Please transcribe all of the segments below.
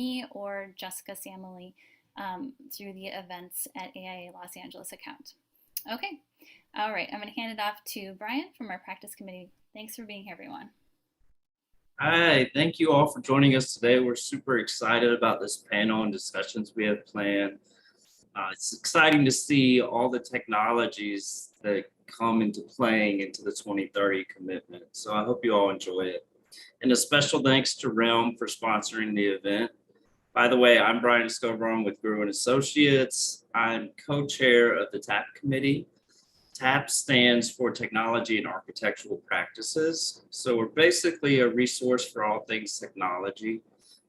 me or Jessica Samley through the events at AIA Los Angeles account. Okay, all right, I'm going to hand it off to Brian from our practice committee. Thanks for being here, everyone. Hi, thank you all for joining us today. We're super excited about this panel and discussions we have planned. It's exciting to see all the technologies that come into playing into the 2030 commitment. So I hope you all enjoy it. And a special thanks to Realm for sponsoring the event. By the way, I'm Brian Escobar with Grew & Associates. I'm co-chair of the TAP committee. TAP stands for Technology and Architectural Practices. So we're basically a resource for all things technology.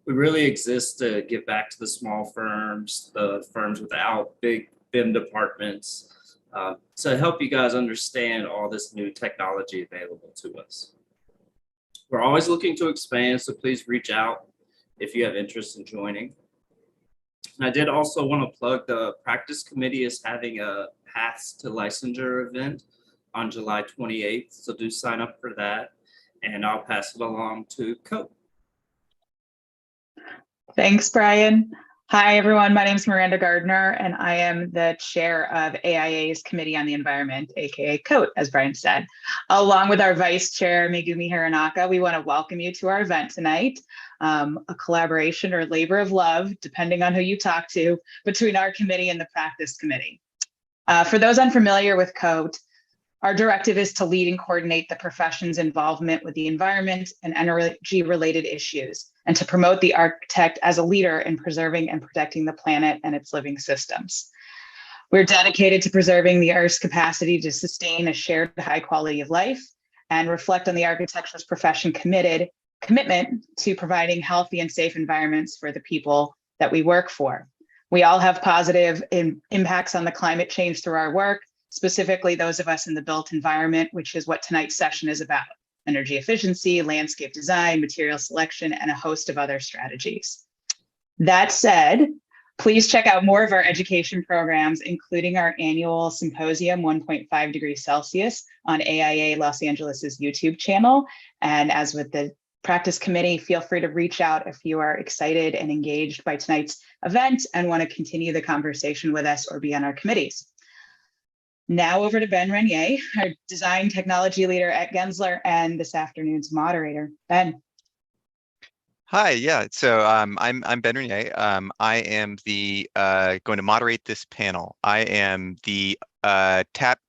We really exist to give back to the small firms, the firms without big BIM departments, to help you guys understand all this new technology available to us. We're always looking to expand, so please reach out if you have interest in joining. And I did also want to plug the practice committee is having a Paths to Licensure event on July 28th. So do sign up for that, and I'll pass it along to Cope. Thanks, Brian. Hi, everyone. My name is Miranda Gardner, and I am the chair of AIA's Committee on the Environment, aka COAT, as Brian said. Along with our vice chair, Megumi Hironaka, we want to welcome you to our event tonight, a collaboration or labor of love, depending on who you talk to, between our committee and the practice committee. For those unfamiliar with COAT, our directive is to lead and coordinate the profession's involvement with the environment and energy-related issues, and to promote the architect as a leader in preserving and protecting the planet and its living systems. We're dedicated to preserving the Earth's capacity to sustain a shared high quality of life and reflect on the architecture's profession commitment to providing healthy and safe environments for the people that we work for. We all have positive impacts on the climate change through our work, specifically those of us in the built environment, which is what tonight's session is about: energy efficiency, landscape design, material selection, and a host of other strategies. That said, please check out more of our education programs, including our annual symposium, 1.5 degrees Celsius, on AIA Los Angeles's YouTube channel. And as with the practice committee, feel free to reach out if you are excited and engaged by tonight's event and want to continue the conversation with us or be on our committees. Now over to Ben Renier, our design technology leader at Gensler and this afternoon's moderator. Ben. Hi, yeah. So I'm Ben Renier. I am going to moderate this panel. I am the TAP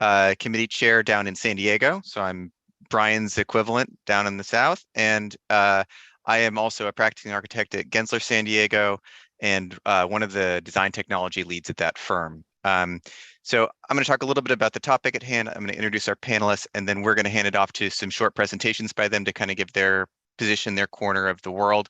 committee chair down in San Diego. So I'm Brian's equivalent down in the South, and I am also a practicing architect at Gensler San Diego, and one of the design technology leads at that firm. So I'm going to talk a little bit about the topic at hand. I'm going to introduce our panelists, and then we're going to hand it off to some short presentations by them to kind of give their position, their corner of the world.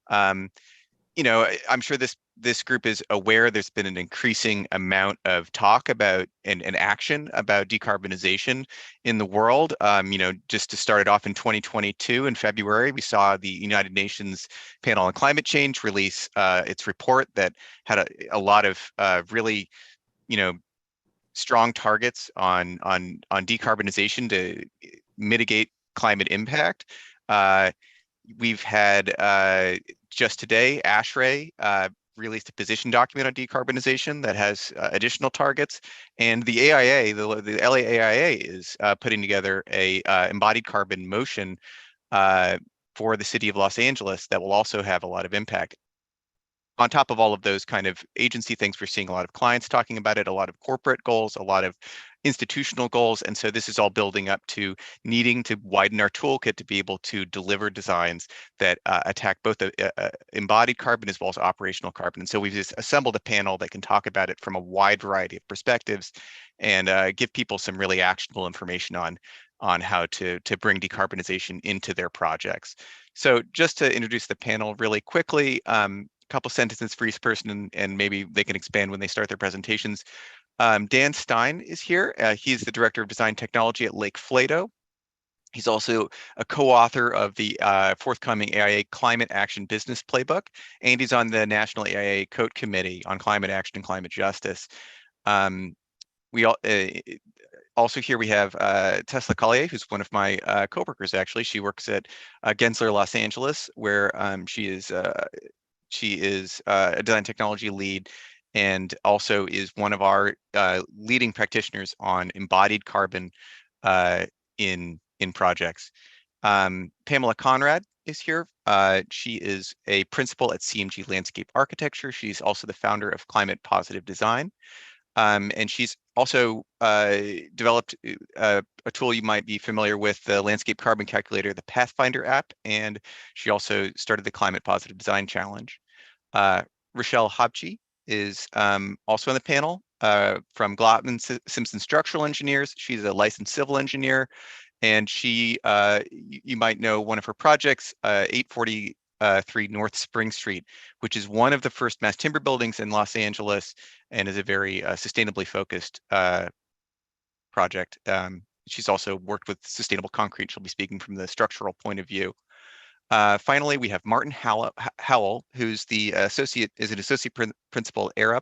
You know, I'm sure this group is aware there's been an increasing amount of talk about and action about decarbonization in the world. You know, just to start it off in 2022, in February, we saw the United Nations Panel on Climate Change release its report that had a lot of really, you know, strong targets on decarbonization to mitigate climate impact. We've had just today, ASHRAE released a position document on decarbonization that has additional targets, and the AIA, the LAAIA, is putting together a embodied carbon motion for the city of Los Angeles that will also have a lot of impact. On top of all of those kind of agency things, we're seeing a lot of clients talking about it, a lot of corporate goals, a lot of institutional goals. And so this is all building up to needing to widen our toolkit to be able to deliver designs that attack both the embodied carbon as well as operational carbon. And so we've just assembled a panel that can talk about it from a wide variety of perspectives and give people some really actionable information on how to bring decarbonization into their projects. So just to introduce the panel really quickly, couple sentences for each person, and maybe they can expand when they start their presentations. Dan Stein is here. He's the Director of Design Technology at Lake Flato. He's also a co-author of the forthcoming AIA Climate Action Business Playbook, and he's on the National AIA COAT Committee on Climate Action and Climate Justice. Also here we have Tesla Collier, who's one of my co-workers actually. She works at Gensler Los Angeles, where she is She is a design technology lead and also is one of our leading practitioners on embodied carbon in projects. Pamela Conrad is here. She is a principal at CMG Landscape Architecture. She's also the founder of Climate Positive Design. And she's also developed a tool you might be familiar with, the Landscape Carbon Calculator, the Pathfinder app, and she also started the Climate Positive Design Challenge. Rochelle Hobchi is also on the panel from Glotman Simpson Structural Engineers. She's a licensed civil engineer, and she, you might know one of her projects, 843 North Spring Street, which is one of the first mass timber buildings in Los Angeles and is a very sustainably focused project. She's also worked with sustainable concrete. She'll be speaking from the structural point of view. Finally, we have Martin Howell, who's an associate principal at Arup,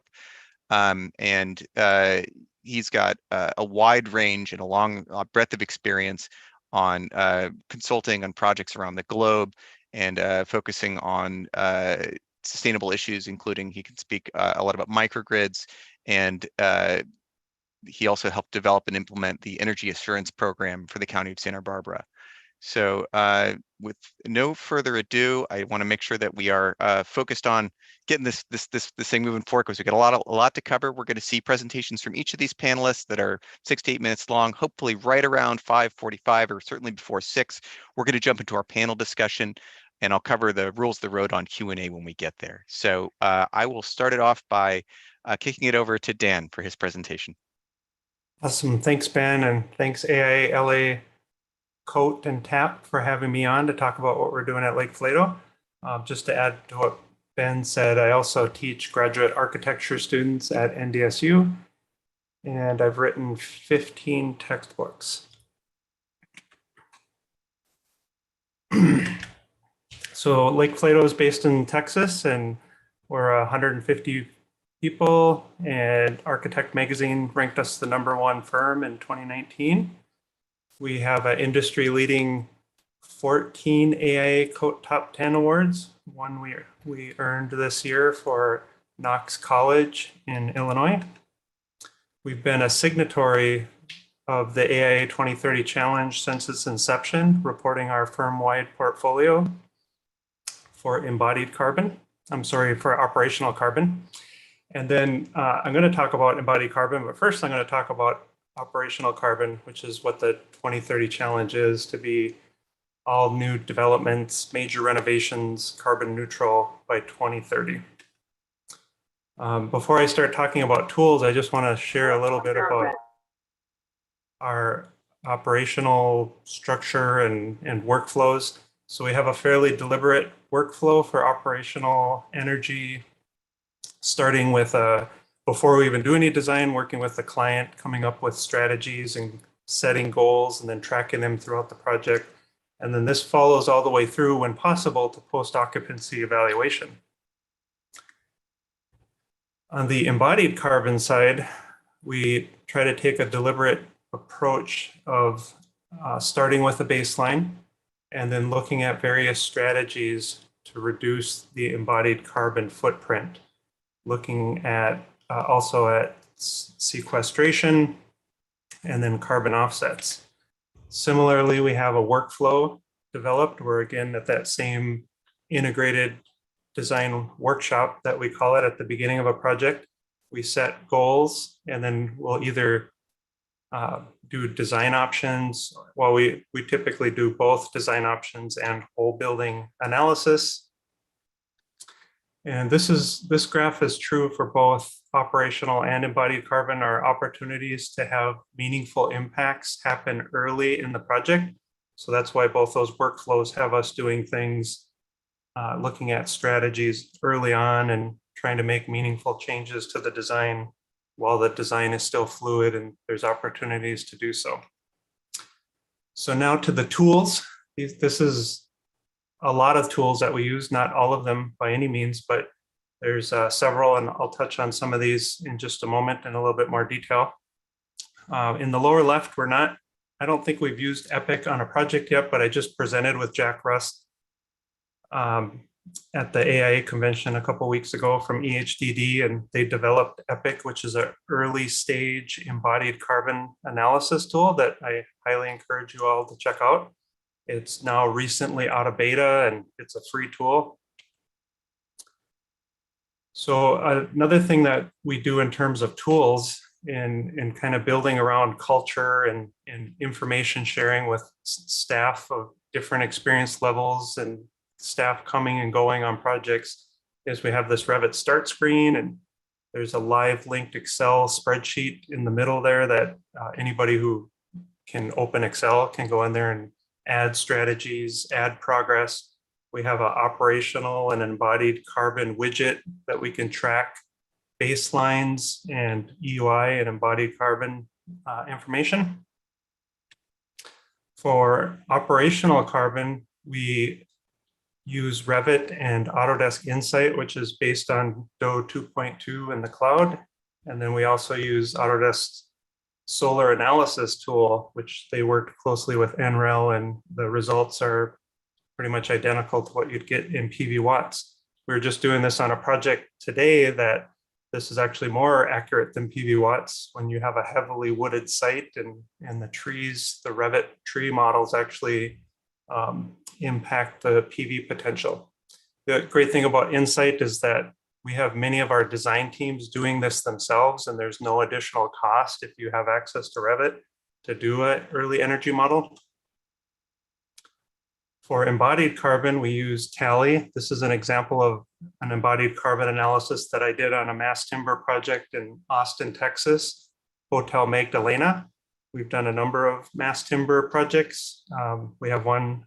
and he's got a wide range and a long breadth of experience on consulting on projects around the globe and focusing on sustainable issues, including he can speak a lot about microgrids, and he also helped develop and implement the energy assurance program for the County of Santa Barbara. So with no further ado, I want to make sure that we are focused on getting this thing moving forward, because we've got a lot to cover. We're going to see presentations from each of these panelists that are 6 to 8 minutes long, hopefully right around 5:45 or certainly before 6. We're going to jump into our panel discussion, and I'll cover the rules of the road on Q&A when we get there. So I will start it off by kicking it over to Dan for his presentation. Awesome. Thanks, Ben, and thanks AIA LA Coat and TAP for having me on to talk about what we're doing at Lake Flato. Just to add to what Ben said, I also teach graduate architecture students at NDSU, and I've written 15 textbooks. So Lake Flato is based in Texas, and we're 150 people, and Architect Magazine ranked us the #1 firm in 2019. We have an industry-leading 14 AIA Coat Top 10 awards. One we earned this year for Knox College in Illinois. We've been a signatory of the AIA 2030 Challenge since its inception, reporting our firm-wide portfolio for embodied carbon. For operational carbon. And then I'm going to talk about embodied carbon, but first I'm going to talk about operational carbon, which is what the 2030 challenge is, to be all new developments, major renovations, carbon neutral by 2030. Before I start talking about tools, I just want to share a little bit about our operational structure and workflows. So we have a fairly deliberate workflow for operational energy, starting with before we even do any design, working with the client, coming up with strategies and setting goals, and then tracking them throughout the project. And then this follows all the way through, when possible, to post-occupancy evaluation. On the embodied carbon side, we try to take a deliberate approach of starting with a baseline and then looking at various strategies to reduce the embodied carbon footprint, looking at also at sequestration and then carbon offsets. Similarly, we have a workflow developed where, again, at that same integrated design workshop that we call it at the beginning of a project, we set goals, and then we'll either do design options. Well, we typically do both design options and whole building analysis. And this graph is true for both operational and embodied carbon. Are opportunities to have meaningful impacts happen early in the project. So that's why both those workflows have us doing things, looking at strategies early on and trying to make meaningful changes to the design while the design is still fluid and there's opportunities to do so. So now to the tools. This is a lot of tools that we use, not all of them by any means, but there's several, and I'll touch on some of these in just a moment in a little bit more detail. In the lower left, I don't think we've used Epic on a project yet, but I just presented with Jack Rust at the AIA convention a couple weeks ago from EHDD, and they developed EPIC, which is an early stage embodied carbon analysis tool that I highly encourage you all to check out. It's now recently out of beta, and it's a free tool. So another thing that we do in terms of tools in kind of building around culture and information sharing with staff of different experience levels and staff coming and going on projects is we have this Revit start screen, and there's a live linked Excel spreadsheet in the middle there that anybody who can open Excel can go in there and add strategies, add progress. We have an operational and embodied carbon widget that we can track baselines and EUI and embodied carbon information. For operational carbon, we use Revit and Autodesk Insight, which is based on DOE 2.2 in the cloud. And then we also use Autodesk's solar analysis tool, which they worked closely with NREL, and the results are pretty much identical to what you'd get in PV watts. We were just doing this on a project today that this is actually more accurate than PV watts when you have a heavily wooded site, and the trees, the Revit tree models actually impact the PV potential. The great thing about Insight is that we have many of our design teams doing this themselves, and there's no additional cost if you have access to Revit to do an early energy model. For embodied carbon, we use Tally. This is an example of an embodied carbon analysis that I did on a mass timber project in Austin, Texas, Hotel Magdalena. We've done a number of mass timber projects. We have one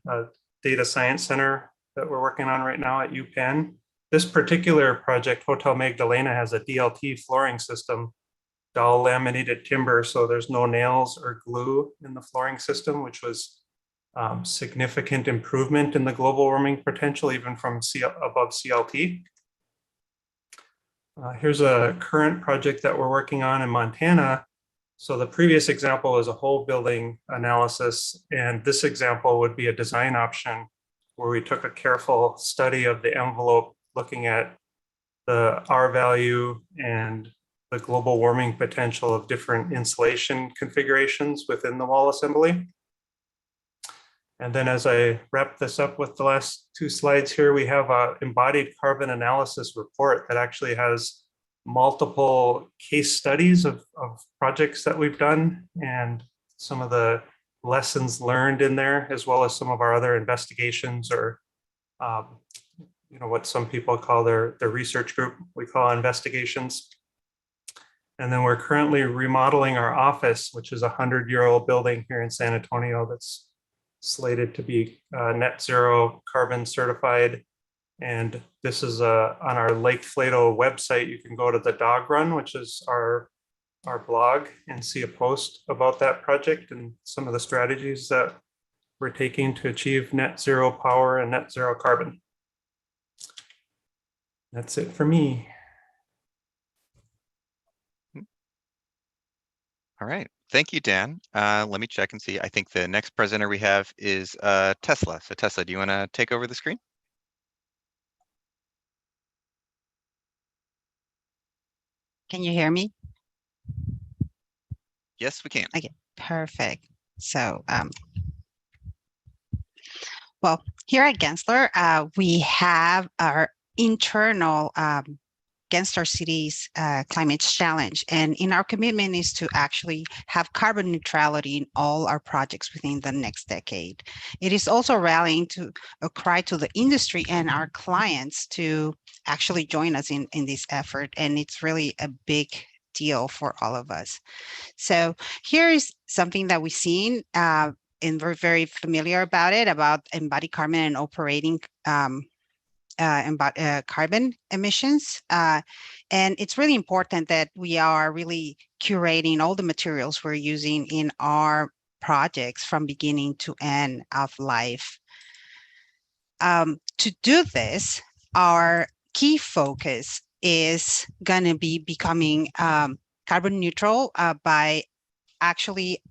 data science center that we're working on right now at UPenn. This particular project, Hotel Magdalena, has a DLT flooring system, dull laminated timber, so there's no nails or glue in the flooring system, which was significant improvement in the global warming potential, even from above CLT. Here's a current project that we're working on in Montana. So the previous example is a whole building analysis, and this example would be a design option where we took a careful study of the envelope, looking at the R value and the global warming potential of different insulation configurations within the wall assembly. And then as I wrap this up with the last two slides here, we have an embodied carbon analysis report that actually has multiple case studies of projects that we've done and some of the lessons learned in there, as well as some of our other investigations, or what some people call their research group, we call investigations. And then we're currently remodeling our office, which is a 100-year-old building here in San Antonio that's slated to be net zero carbon certified. And this is on our Lake Flato website. You can go to the Dog Run, which is our blog, and see a post about that project and some of the strategies that we're taking to achieve net zero power and net zero carbon. That's it for me. All right. Thank you, Dan. Let me check and see. I think the next presenter we have is Tesla. So Tesla, do you want to take over the screen? Can you hear me? Yes, we can. Okay, perfect. So, well, here at Gensler, we have our internal Gensler City's climate challenge, and in our commitment is to actually have carbon neutrality in all our projects within the next decade. It is also rallying to a cry to the industry and our clients to actually join us in this effort, and it's really a big deal for all of us. So here is something that we've seen, and we're very familiar about it, about embodied carbon and operating carbon emissions. And it's really important that we are really curating all the materials we're using in our projects from beginning to end of life. To do this, our key focus is going to be becoming carbon neutral by actually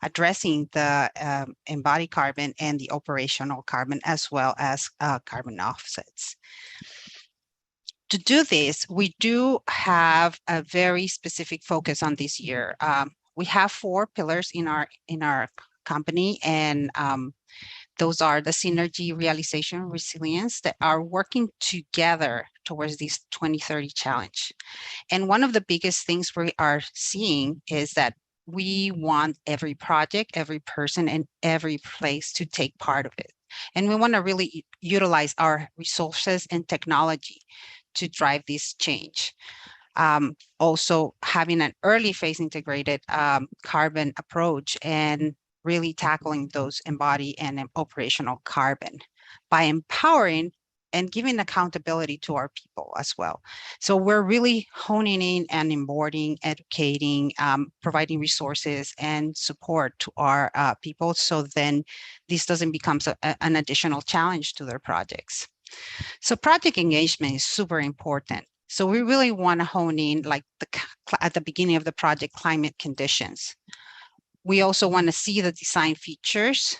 addressing the embodied carbon and the operational carbon, as well as carbon offsets. To do this, we do have a very specific focus on this year. We have 4 pillars in our company, and those are the synergy, realization, resilience, that are working together towards this 2030 challenge. And one of the biggest things we are seeing is that we want every project, every person, and every place to take part of it. And we want to really utilize our resources and technology to drive this change. Also having an early phase integrated carbon approach and really tackling those embodied and operational carbon by empowering and giving accountability to our people as well. So we're really honing in and onboarding, educating, providing resources and support to our people, so then this doesn't become an additional challenge to their projects. So project engagement is super important. So we really want to hone in, like at the beginning of the project, climate conditions. We also want to see the design features,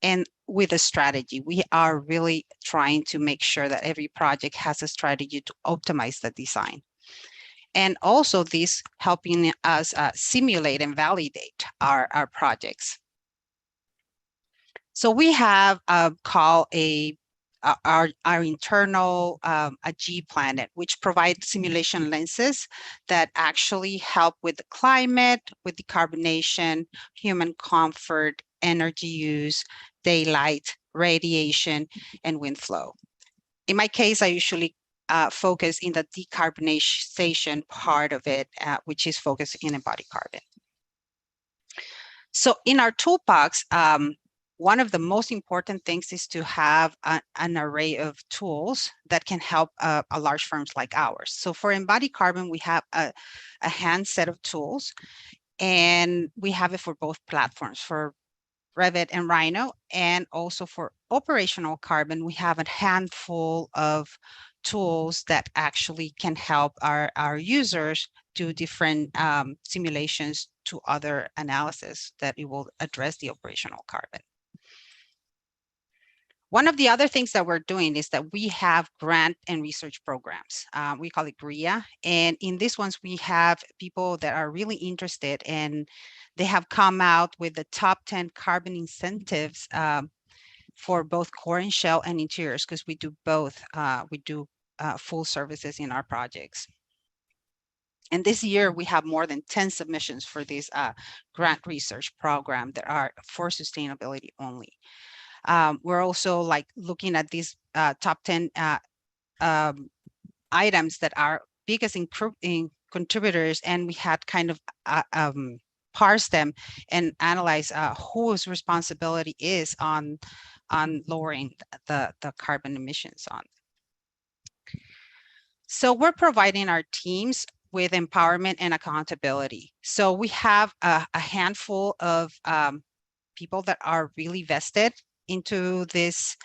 and with a strategy. We are really trying to make sure that every project has a strategy to optimize the design. And also this helping us simulate and validate our projects. So we have called our internal a G planet, which provides simulation lenses that actually help with the climate, with decarbonation, human comfort, energy use, daylight, radiation, and wind flow. In my case, I usually focus in the decarbonization part of it, which is focused in embodied carbon. So in our toolbox, one of the most important things is to have an array of tools that can help large firms like ours. So for embodied carbon, we have a hand set of tools, and we have it for both platforms, for Revit and Rhino, and also for operational carbon, we have a handful of tools that actually can help our users do different simulations to other analysis that it will address the operational carbon. One of the other things that we're doing is that we have grant and research programs. We call it GRIA. And in these ones, we have people that are really interested, and they have come out with the top 10 carbon incentives for both core and shell and interiors, because we do both. We do full services in our projects. And this year, we have more than 10 submissions for this grant research program that are for sustainability only. We're also like looking at these top 10 items that are biggest in contributors, and we had kind of parse them and analyze whose responsibility is on lowering the carbon emissions on. So we're providing our teams with empowerment and accountability. So we have a handful of people that are really vested into this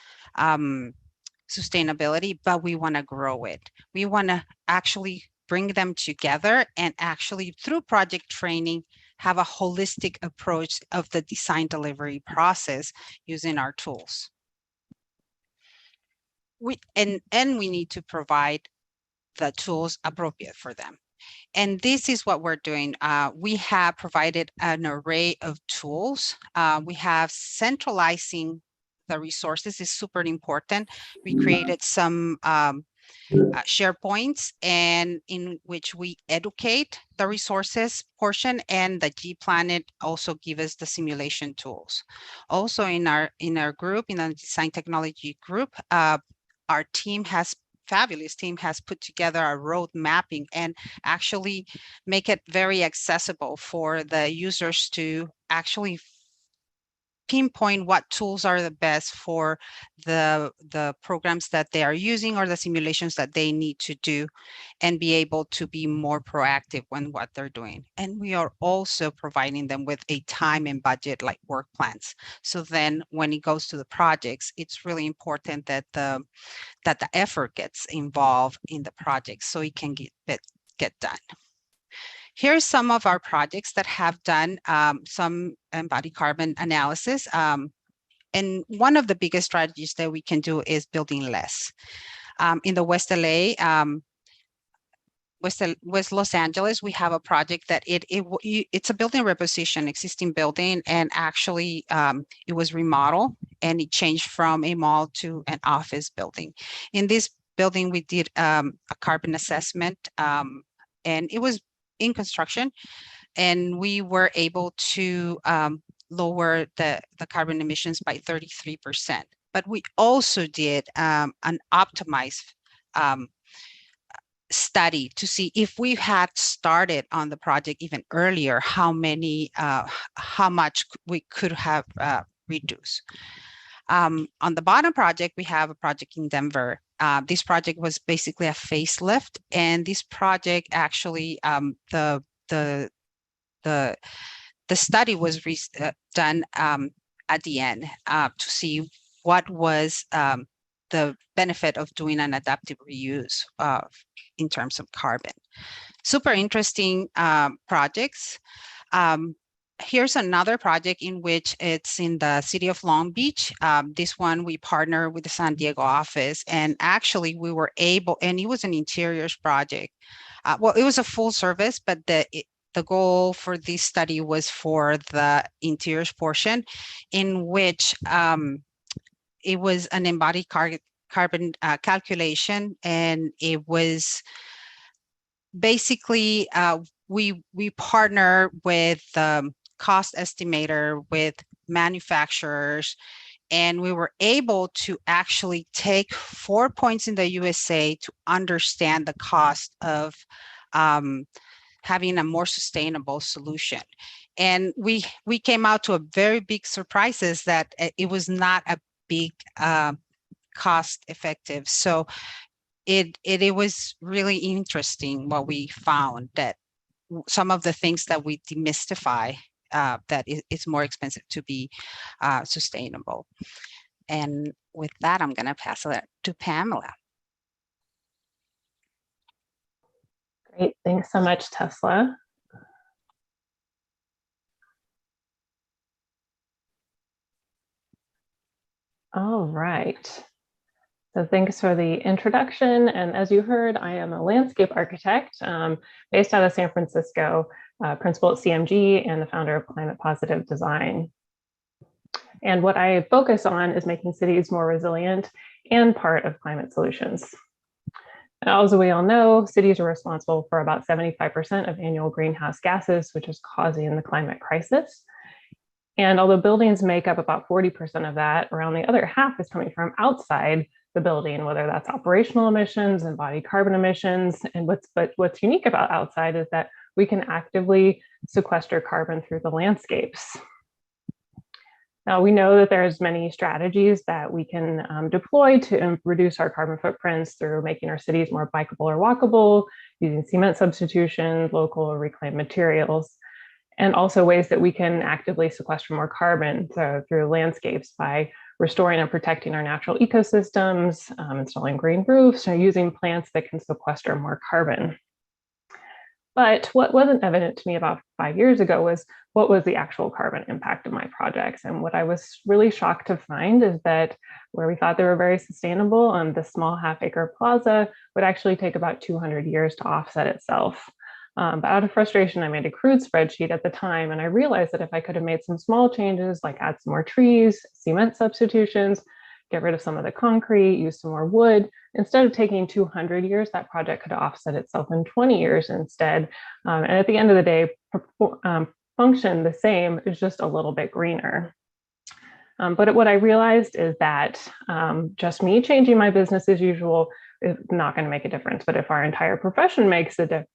sustainability, but we want to grow it. We want to actually bring them together and actually through project training have a holistic approach of the design delivery process using our tools. We need to provide the tools appropriate for them. And this is what we're doing. We have provided an array of tools. We have centralizing the resources is super important. We created some SharePoints, and in which we educate the resources portion, and the G Planet also give us the simulation tools. Also in our group, in the design technology group, our fabulous team has put together a road mapping and actually make it very accessible for the users to actually pinpoint what tools are the best for the programs that they are using or the simulations that they need to do, and be able to be more proactive when what they're doing. And we are also providing them with a time and budget like work plans. So then when it goes to the projects, it's really important that the effort gets involved in the project so it can get done. Here's some of our projects that have done some embodied carbon analysis. And one of the biggest strategies that we can do is building less. In the West LA, West Los Angeles, we have a project that it's a building reposition, existing building, and actually it was remodeled and it changed from a mall to an office building. In this building, we did a carbon assessment, and it was in construction, and we were able to lower the carbon emissions by 33%. But we also did an optimized study to see if we had started on the project even earlier, how much we could have reduced. On the bottom project, we have a project in Denver. This project was basically a facelift, and this project actually the study was done at the end to see what was the benefit of doing an adaptive reuse in terms of carbon. Super interesting projects. Here's another project in which it's in the city of Long Beach. This one we partner with the San Diego office, and actually we were able, and it was an interiors project. Well, it was a full service, but the goal for this study was for the interiors portion, in which it was an embodied carbon calculation, and it was basically we partner with cost estimator, with manufacturers, and we were able to actually take 4 points in the USA to understand the cost of having a more sustainable solution. And we came out to a very big surprises that it was not a big cost effective. So it was really interesting what we found, that some of the things that we demystify, that it's more expensive to be sustainable. And with that, I'm going to pass it to Pamela. Great, thanks so much, Tesla. All right. So thanks for the introduction. And as you heard, I am a landscape architect based out of San Francisco, principal at CMG, and the founder of Climate Positive Design. And what I focus on is making cities more resilient and part of climate solutions. As we all know, cities are responsible for about 75% of annual greenhouse gases, which is causing the climate crisis. And although buildings make up about 40% of that, around the other half is coming from outside the building, whether that's operational emissions, embodied carbon emissions. And what's unique about outside is that we can actively sequester carbon through the landscapes. Now, we know that there's many strategies that we can deploy to reduce our carbon footprints through making our cities more bikeable or walkable, using cement substitution, local or reclaimed materials, and also ways that we can actively sequester more carbon through landscapes by restoring and protecting our natural ecosystems, installing green roofs, or using plants that can sequester more carbon. But what wasn't evident to me about 5 years ago was what was the actual carbon impact of my projects. And what I was really shocked to find is that where we thought they were very sustainable, the small half-acre plaza would actually take about 200 years to offset itself. But out of frustration, I made a crude spreadsheet at the time, and I realized that if I could have made some small changes, like add some more trees, cement substitutions, get rid of some of the concrete, use some more wood, instead of taking 200 years, that project could offset itself in 20 years instead. And at the end of the day, function the same, is just a little bit greener. But what I realized is that just me changing my business as usual is not going to make a difference. But if our entire profession makes a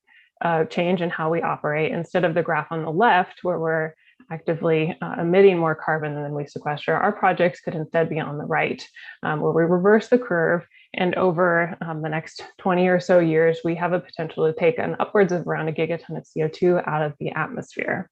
change in how we operate, instead of the graph on the left, where we're actively emitting more carbon than we sequester, our projects could instead be on the right, where we reverse the curve. And over the next 20 or so years, we have a potential to take upwards of around a gigaton of CO2 out of the atmosphere.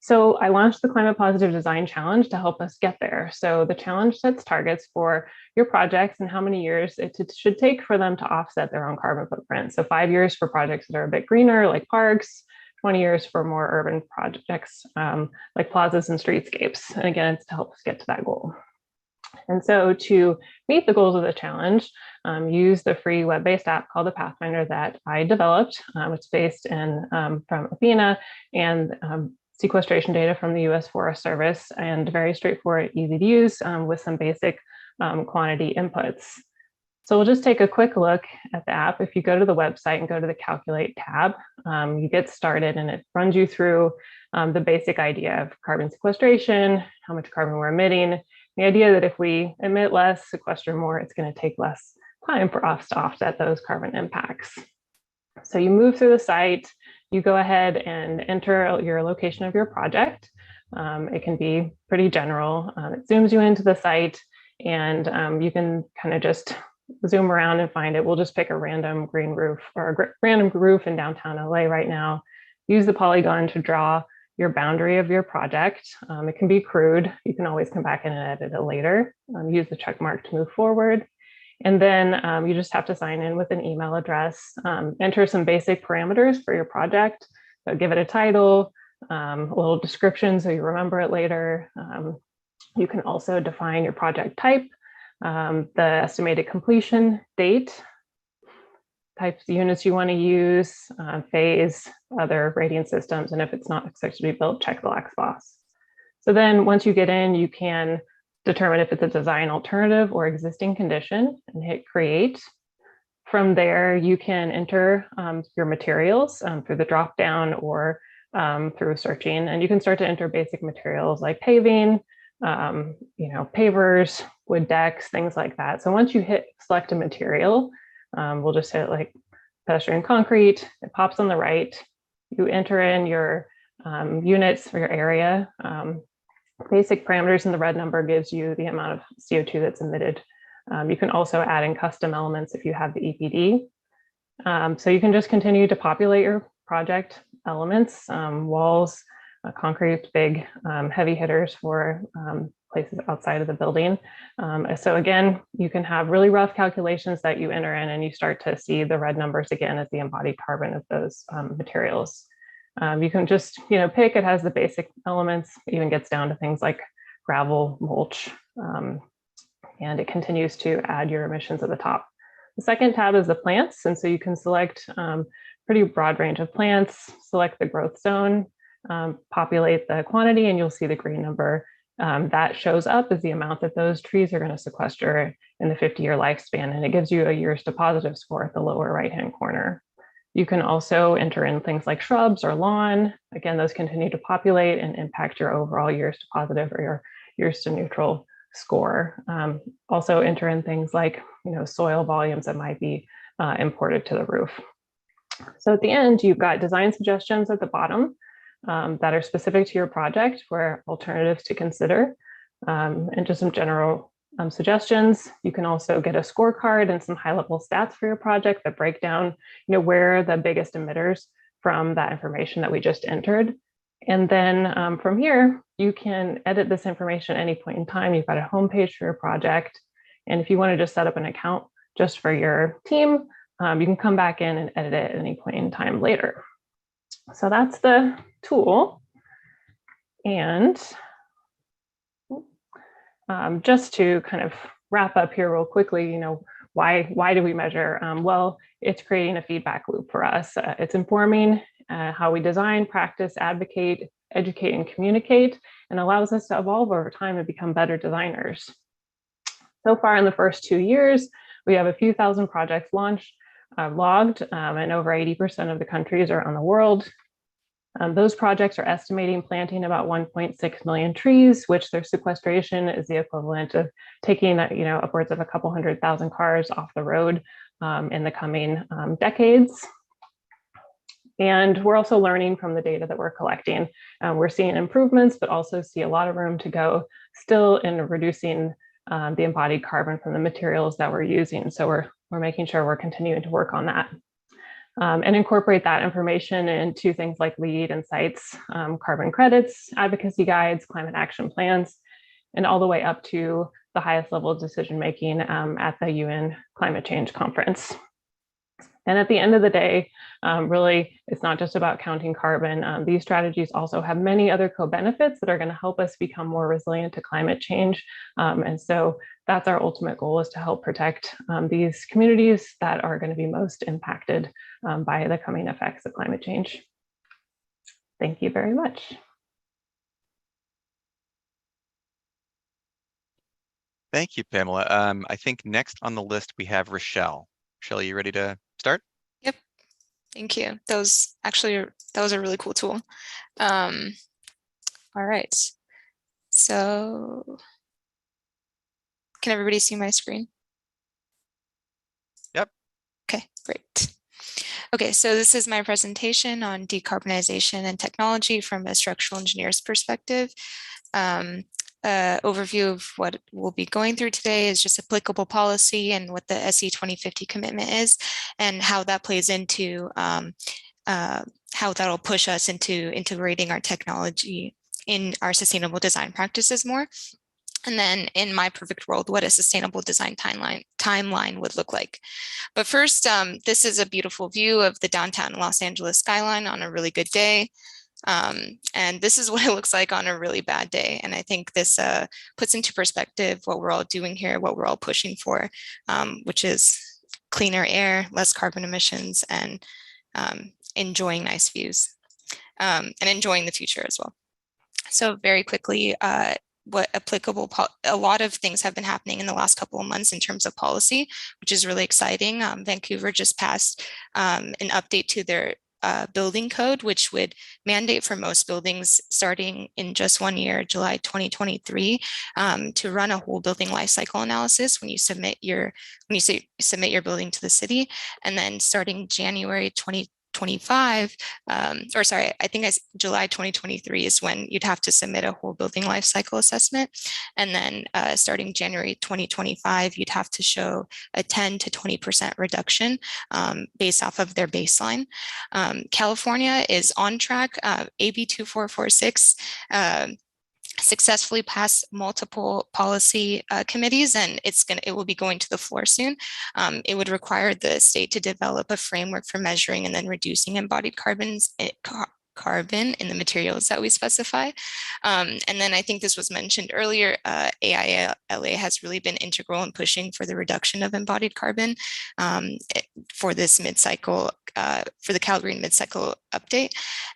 So I launched the Climate Positive Design Challenge to help us get there. So the challenge sets targets for your projects and how many years it should take for them to offset their own carbon footprint. So 5 years for projects that are a bit greener, like parks, 20 years for more urban projects, like plazas and streetscapes. And again, it's to help us get to that goal. And so to meet the goals of the challenge, use the free web-based app called the Pathfinder that I developed. It's based in from Athena and sequestration data from the US Forest Service, and very straightforward, easy to use with some basic quantity inputs. So we'll just take a quick look at the app. If you go to the website and go to the Calculate tab, you get started and it runs you through the basic idea of carbon sequestration, how much carbon we're emitting, the idea that if we emit less, sequester more, it's going to take less time for us to offset those carbon impacts. So you move through the site, you go ahead and enter your location of your project. It can be pretty general. It zooms you into the site, and you can kind of just zoom around and find it. We'll just pick a random green roof or a random roof in downtown LA right now. Use the polygon to draw your boundary of your project. It can be crude. You can always come back in and edit it later. Use the check mark to move forward. And then you just have to sign in with an email address, enter some basic parameters for your project. So give it a title, a little description so you remember it later. You can also define your project type, the estimated completion date, types of units you want to use, phase, other rating systems, and if it's not expected to be built, check the X box. So then once you get in, you can determine if it's a design alternative or existing condition and hit create. From there, you can enter your materials through the drop down or through searching, and you can start to enter basic materials like paving, pavers, wood decks, things like that. So once you hit select a material, we'll just hit like pedestrian concrete, it pops on the right, you enter in your units for your area. Basic parameters, and the red number gives you the amount of CO2 that's emitted. You can also add in custom elements if you have the EPD. So you can just continue to populate your project elements, walls, concrete, big heavy hitters for places outside of the building. So again, you can have really rough calculations that you enter in, and you start to see the red numbers again as the embodied carbon of those materials. You can just, pick, it has the basic elements, even gets down to things like gravel, mulch, and it continues to add your emissions at the top. The second tab is the plants. And so you can select pretty broad range of plants, select the growth zone, populate the quantity, and you'll see the green number that shows up as the amount that those trees are going to sequester in the 50-year lifespan. And it gives you a year's to positive score at the lower right-hand corner. You can also enter in things like shrubs or lawn. Again, those continue to populate and impact your overall years to positive or your years to neutral score. Also enter in things like soil volumes that might be imported to the roof. So at the end, you've got design suggestions at the bottom that are specific to your project for alternatives to consider, and just some general suggestions. You can also get a scorecard and some high-level stats for your project that break down, where are the biggest emitters from that information that we just entered. And then from here, you can edit this information at any point in time. You've got a homepage for your project. And if you want to just set up an account just for your team, you can come back in and edit it at any point in time later. So that's the tool. And just to kind of wrap up here real quickly, why do we measure? Well, it's creating a feedback loop for us. It's informing how we design, practice, advocate, educate, and communicate, and allows us to evolve over time and become better designers. So far in the first 2 years, we have a few thousand projects launched, logged, and over 80% of the countries around the world. Those projects are estimating planting about 1.6 million trees, which their sequestration is the equivalent of taking upwards of a couple 100,000 cars off the road in the coming decades. And we're also learning from the data that we're collecting. We're seeing improvements, but also see a lot of room to go still in reducing the embodied carbon from the materials that we're using. So we're making sure we're continuing to work on that. and incorporate that information into things like LEED and sites, carbon credits, advocacy guides, climate action plans, and all the way up to the highest level of decision-making at the UN Climate Change Conference. And at the end of the day, really, it's not just about counting carbon. These strategies also have many other co-benefits that are going to help us become more resilient to climate change. And so that's our ultimate goal, is to help protect these communities that are going to be most impacted by the coming effects of climate change. Thank you very much. Thank you, Pamela. I think next on the list we have Rochelle. Rochelle, you ready to start? Yep. Thank you. That was a really cool tool. All right. So can everybody see my screen? Yep. Okay, great. Okay, so this is my presentation on decarbonization and technology from a structural engineer's perspective. Overview of what we'll be going through today is just applicable policy and what the SE 2050 commitment is, and how that plays into how that'll push us into integrating our technology in our sustainable design practices more. And then in my perfect world, what a sustainable design timeline would look like. But first, this is a beautiful view of the downtown Los Angeles skyline on a really good day. And this is what it looks like on a really bad day. And I think this puts into perspective what we're all doing here, what we're all pushing for, which is cleaner air, less carbon emissions, and enjoying nice views, and enjoying the future as well. So very quickly, what applicable, a lot of things have been happening in the last couple of months in terms of policy, which is really exciting. Vancouver just passed an update to their building code, which would mandate for most buildings starting in just 1 year, July 2023, to run a whole building life cycle analysis when you submit your building to the city, and then starting January 2025, or sorry, I think July 2023 is when you'd have to submit a whole building life cycle assessment. And then starting January 2025, you'd have to show a 10 to 20% reduction based off of their baseline. California is on track. AB 2446 successfully passed multiple policy committees, and it will be going to the floor soon. It would require the state to develop a framework for measuring and then reducing embodied carbon in the materials that we specify. And then I think this was mentioned earlier, AILA has really been integral in pushing for the reduction of embodied carbon for this mid-cycle, for the Calgary mid-cycle update.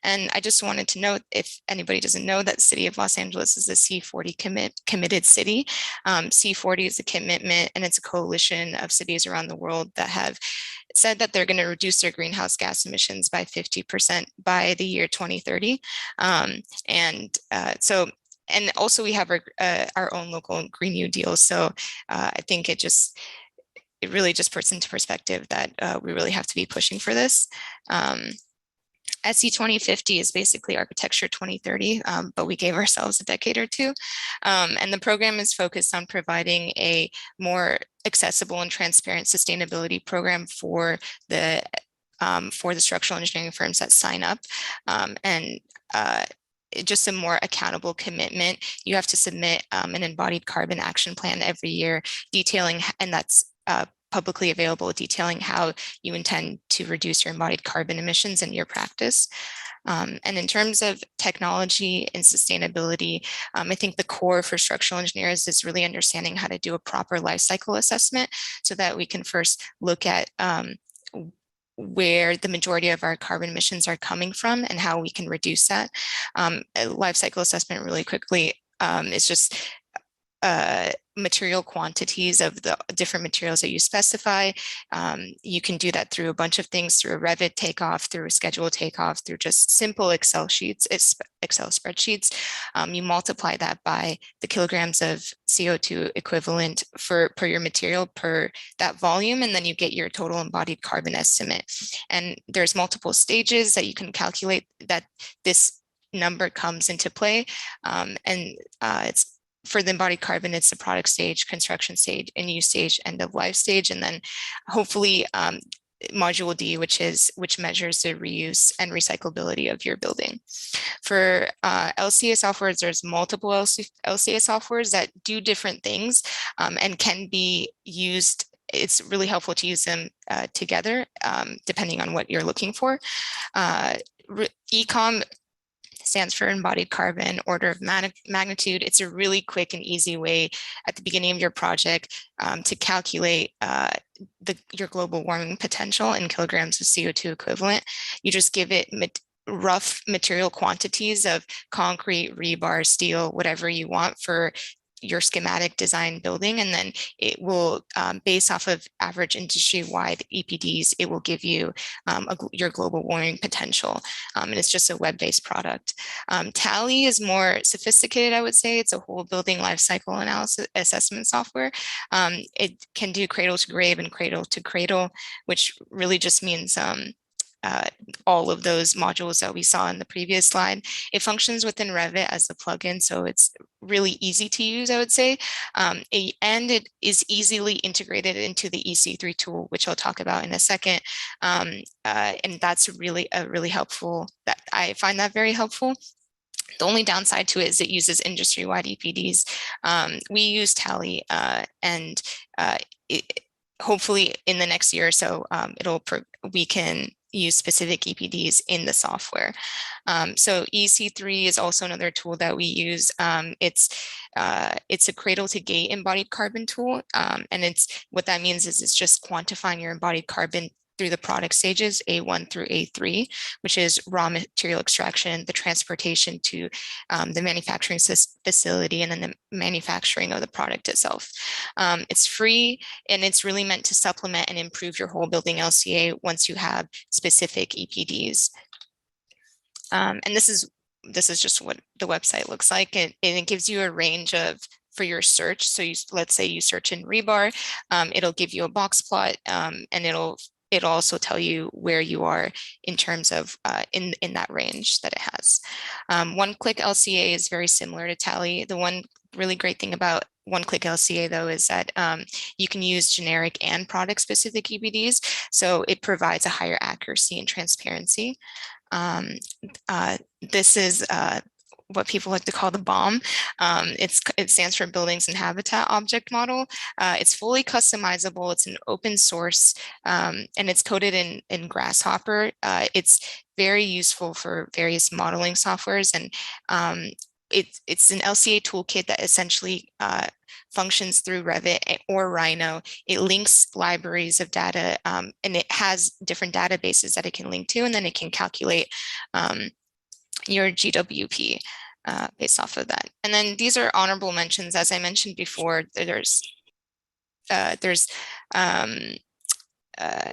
And I just wanted to note, if anybody doesn't know, that City of Los Angeles is a C40 committed city. C40 is a commitment, and it's a coalition of cities around the world that have said that they're going to reduce their greenhouse gas emissions by 50% by the year 2030. And also we have our own local Green New Deal. So I think it really just puts into perspective that we really have to be pushing for this. SE 2050 is basically Architecture 2030, but we gave ourselves a decade or two. And the program is focused on providing a more accessible and transparent sustainability program for the structural engineering firms that sign up. Just a more accountable commitment. You have to submit an embodied carbon action plan every year, detailing, and that's publicly available, detailing how you intend to reduce your embodied carbon emissions in your practice. And in terms of technology and sustainability, I think the core for structural engineers is really understanding how to do a proper life cycle assessment, so that we can first look at where the majority of our carbon emissions are coming from and how we can reduce that. A life cycle assessment, really quickly, is just material quantities of the different materials that you specify. You can do that through a bunch of things, through a Revit takeoff, through a schedule takeoff, through just simple Excel spreadsheets. You multiply that by the kilograms of CO2 equivalent per your material, per that volume, and then you get your total embodied carbon estimate. And there's multiple stages that you can calculate that this number comes into play. It's for the embodied carbon, it's the product stage, construction stage, in use stage, end of life stage. And then hopefully module D, which measures the reuse and recyclability of your building. For Lca softwares, there's multiple Lca softwares that do different things and can be used. It's really helpful to use them together, depending on what you're looking for. Ecom stands for Embodied Carbon, order of magnitude. It's a really quick and easy way at the beginning of your project to calculate your global warming potential in kilograms of CO2 equivalent. You just give it rough material quantities of concrete, rebar, steel, whatever you want for your schematic design building, and then it will, based off of average industry-wide EPDs, it will give you your global warming potential. And it's just a web-based product. Tally is more sophisticated, I would say. It's a whole building life cycle analysis assessment software. It can do cradle to grave and cradle to cradle, which really just means all of those modules that we saw in the previous slide. It functions within Revit as a plugin, so it's really easy to use, I would say. And it is easily integrated into the EC3 tool, which I'll talk about in a second. And that's really helpful. That I find that very helpful. The only downside to it is it uses industry-wide EPDs. We use Tally, and hopefully in the next year or so, we can use specific EPDs in the software. So EC3 is also another tool that we use. It's a cradle to gate embodied carbon tool. And what that means is it's just quantifying your embodied carbon through the product stages, A1 through A3, which is raw material extraction, the transportation to the manufacturing facility, and then the manufacturing of the product itself. It's free, and it's really meant to supplement and improve your whole building LCA once you have specific EPDs. And this is just what the website looks like, and it gives you a range for your search. So let's say you search in rebar, it'll give you a box plot, and it'll also tell you where you are in terms of in that range that it has. One-click LCA is very similar to Tally. The one really great thing about one-click LCA, though, is that you can use generic and product-specific EPDs, so it provides a higher accuracy and transparency. This is what people like to call the BOM. It stands for Buildings and Habitat Object Model. It's fully customizable. It's an open source, and it's coded in Grasshopper. It's very useful for various modeling softwares, and it's an LCA toolkit that essentially functions through Revit or Rhino. It links libraries of data, and it has different databases that it can link to, and then it can calculate your GWP based off of that. And then these are honorable mentions. As I mentioned before, I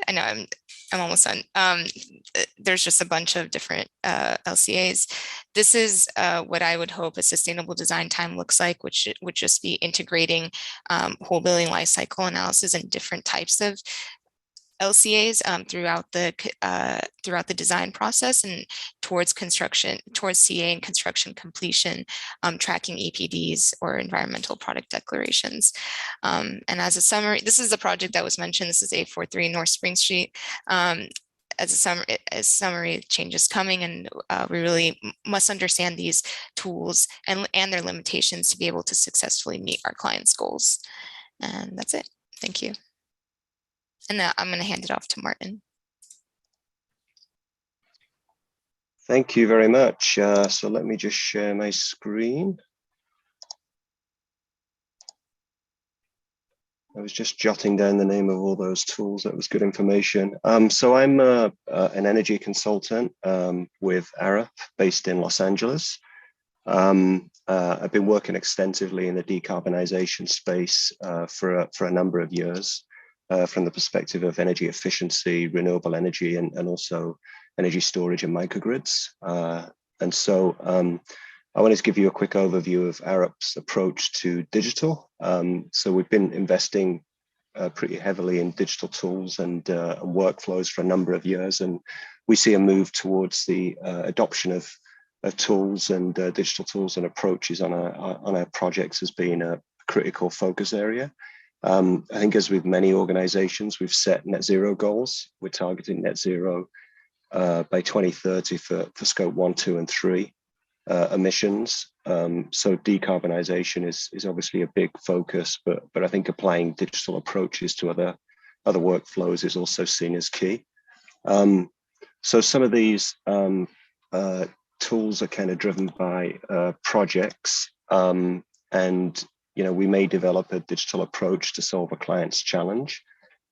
know I'm almost done. There's just a bunch of different LCAs. This is what I would hope a sustainable design time looks like, which would just be integrating whole building life cycle analysis and different types of LCAs throughout the design process and towards CA and construction completion, tracking EPDs or environmental product declarations. And as a summary, this is the project that was mentioned. This is 843 North Spring Street. As a summary, change is coming, and we really must understand these tools and their limitations to be able to successfully meet our clients' goals. And that's it. Thank you. And now I'm going to hand it off to Martin. Thank you very much. So let me just share my screen. I was just jotting down the name of all those tools. That was good information. So I'm an energy consultant with Arup, based in Los Angeles. I've been working extensively in the decarbonization space for a number of years. From the perspective of energy efficiency, renewable energy, and also energy storage and microgrids. And so I wanted to give you a quick overview of Arup's approach to digital. So we've been investing pretty heavily in digital tools and workflows for a number of years, and we see a move towards the adoption of tools and digital tools and approaches on our projects as being a critical focus area. I think as with many organizations, we've set net zero goals. We're targeting net zero by 2030 for scope 1, 2, and 3 emissions. So decarbonization is obviously a big focus, but I think applying digital approaches to other workflows is also seen as key. So some of these tools are kind of driven by projects, and we may develop a digital approach to solve a client's challenge,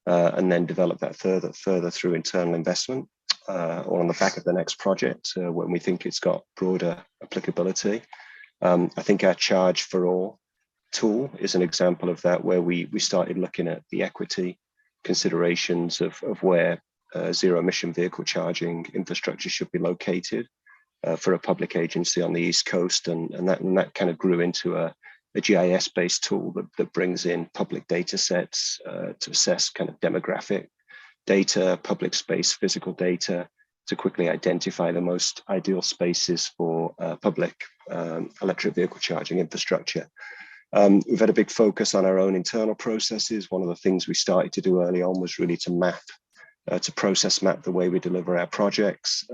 and then develop that further through internal investment, or on the back of the next project when we think it's got broader applicability. I think our Charge for All tool is an example of that, where we started looking at the equity considerations of where zero emission vehicle charging infrastructure should be located for a public agency on the East Coast, and that kind of grew into a GIS-based tool that brings in public data sets to assess kind of demographic data, public space, physical data, to quickly identify the most ideal spaces for public electric vehicle charging infrastructure. We've had a big focus on our own internal processes. One of the things we started to do early on was really to process map the way we deliver our projects,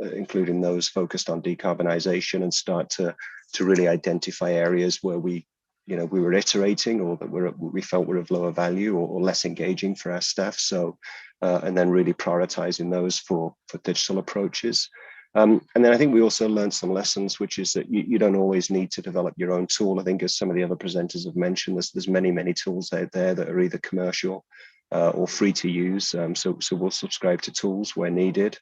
including those focused on decarbonization, and start to really identify areas where we were iterating, or that we felt were of lower value or less engaging for our staff. So, and then really prioritizing those for digital approaches. And then I think we also learned some lessons, which is that you don't always need to develop your own tool. I think, as some of the other presenters have mentioned, there's many tools out there that are either commercial or free to use. So we'll subscribe to tools where needed.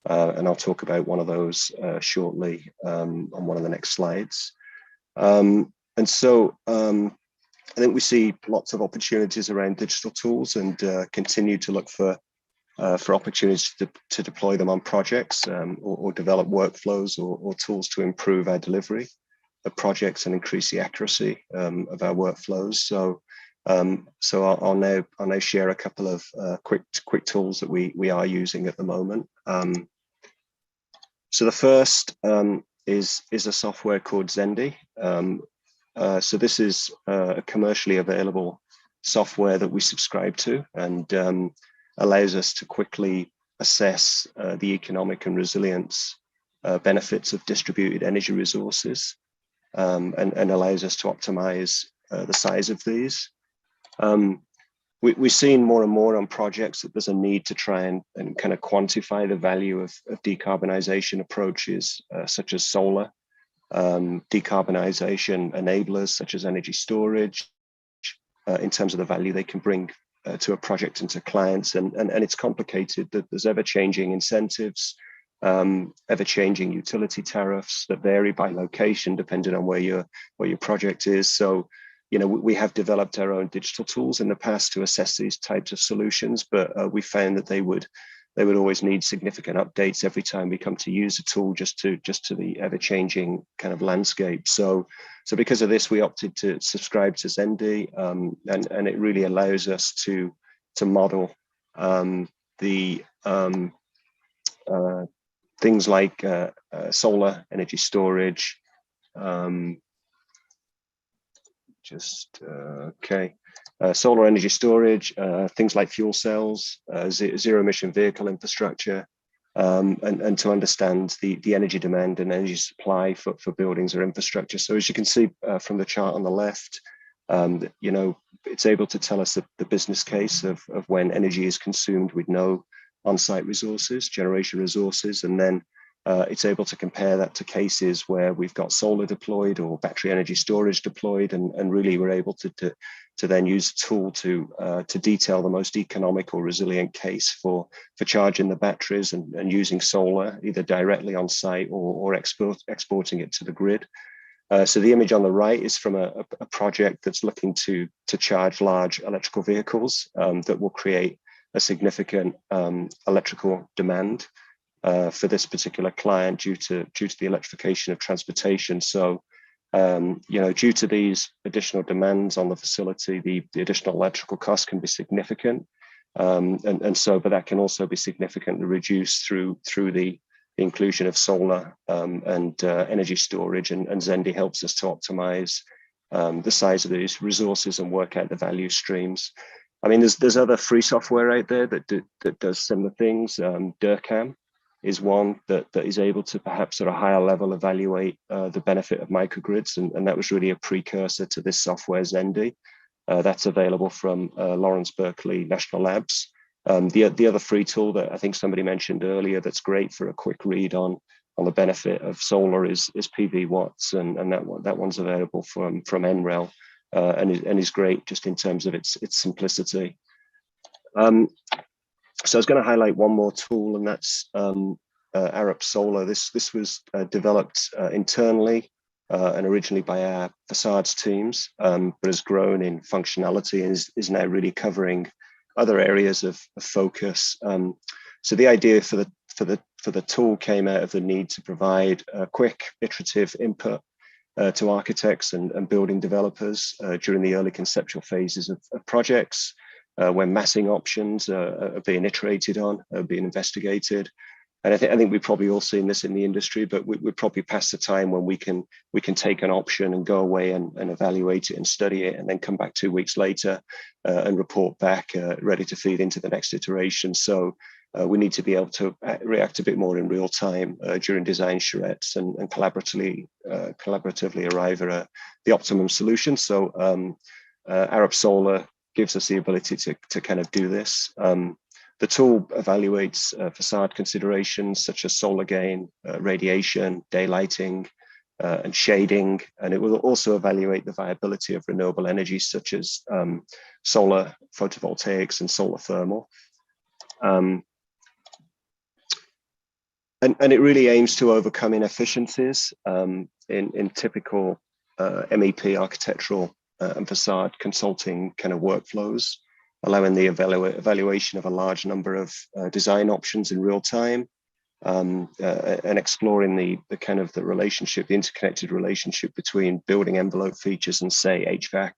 And I'll talk about one of those shortly on one of the next slides. And so I think we see lots of opportunities around digital tools, and continue to look for opportunities to deploy them on projects, or develop workflows or tools to improve our delivery of projects and increase the accuracy of our workflows. So I'll now share a couple of quick tools that we are using at the moment. So the first is a software called Zendy. So this is a commercially available software that we subscribe to, and allows us to quickly assess the economic and resilience benefits of distributed energy resources, and allows us to optimize the size of these. We've seen more and more on projects that there's a need to try and kind of quantify the value of decarbonization approaches, such as solar, decarbonization enablers such as energy storage, in terms of the value they can bring to a project and to clients. And it's complicated. That there's ever-changing incentives, ever-changing utility tariffs that vary by location depending on where your project is. So, we have developed our own digital tools in the past to assess these types of solutions, but we found that they would always need significant updates every time we come to use a tool, just to the ever-changing kind of landscape. So because of this, we opted to subscribe to Zendy, and it really allows us to model the things like solar energy storage. Solar energy storage, things like fuel cells, zero emission vehicle infrastructure, and to understand the energy demand and energy supply for buildings or infrastructure. So as you can see from the chart on the left, it's able to tell us the business case of when energy is consumed with no on-site resources, generation resources, and then it's able to compare that to cases where we've got solar deployed or battery energy storage deployed, and really we're able to then use a tool to detail the most economic or resilient case for charging the batteries and using solar either directly on site or exporting it to the grid. So the image on the right is from a project that's looking to charge large electrical vehicles that will create a significant electrical demand for this particular client due to the electrification of transportation. So, due to these additional demands on the facility, the additional electrical costs can be significant, but that can also be significantly reduced through the inclusion of solar and energy storage, and Zendy helps us to optimize the size of these resources and work out the value streams. I mean, there's other free software out there that does similar things. DERCAM is one that is able to perhaps at a higher level evaluate the benefit of microgrids, and that was really a precursor to this software, Zendi. That's available from Lawrence Berkeley National Labs. The other free tool that I think somebody mentioned earlier that's great for a quick read on the benefit of solar is PV Watts, and that one's available from NREL, and is great just in terms of its simplicity. So I was going to highlight one more tool, and that's Arup Solar. This was developed internally and originally by our facades teams, but has grown in functionality and is now really covering other areas of focus. So the idea for the tool came out of the need to provide a quick iterative input to architects and building developers during the early conceptual phases of projects, when massing options are being iterated on, are being investigated. And I think we've probably all seen this in the industry, but we're probably past the time when we can take an option and go away and evaluate it and study it, and then come back 2 weeks later and report back ready to feed into the next iteration. So we need to be able to react a bit more in real time during design charrettes and collaboratively arrive at the optimum solution. So Arup Solar gives us the ability to kind of do this. The tool evaluates facade considerations such as solar gain, radiation, daylighting, and shading, and it will also evaluate the viability of renewable energy such as solar photovoltaics and solar thermal. And it really aims to overcome inefficiencies in typical MEP architectural and facade consulting kind of workflows, allowing the evaluation of a large number of design options in real time, and exploring the kind of the relationship, the interconnected relationship between building envelope features and, say, HVAC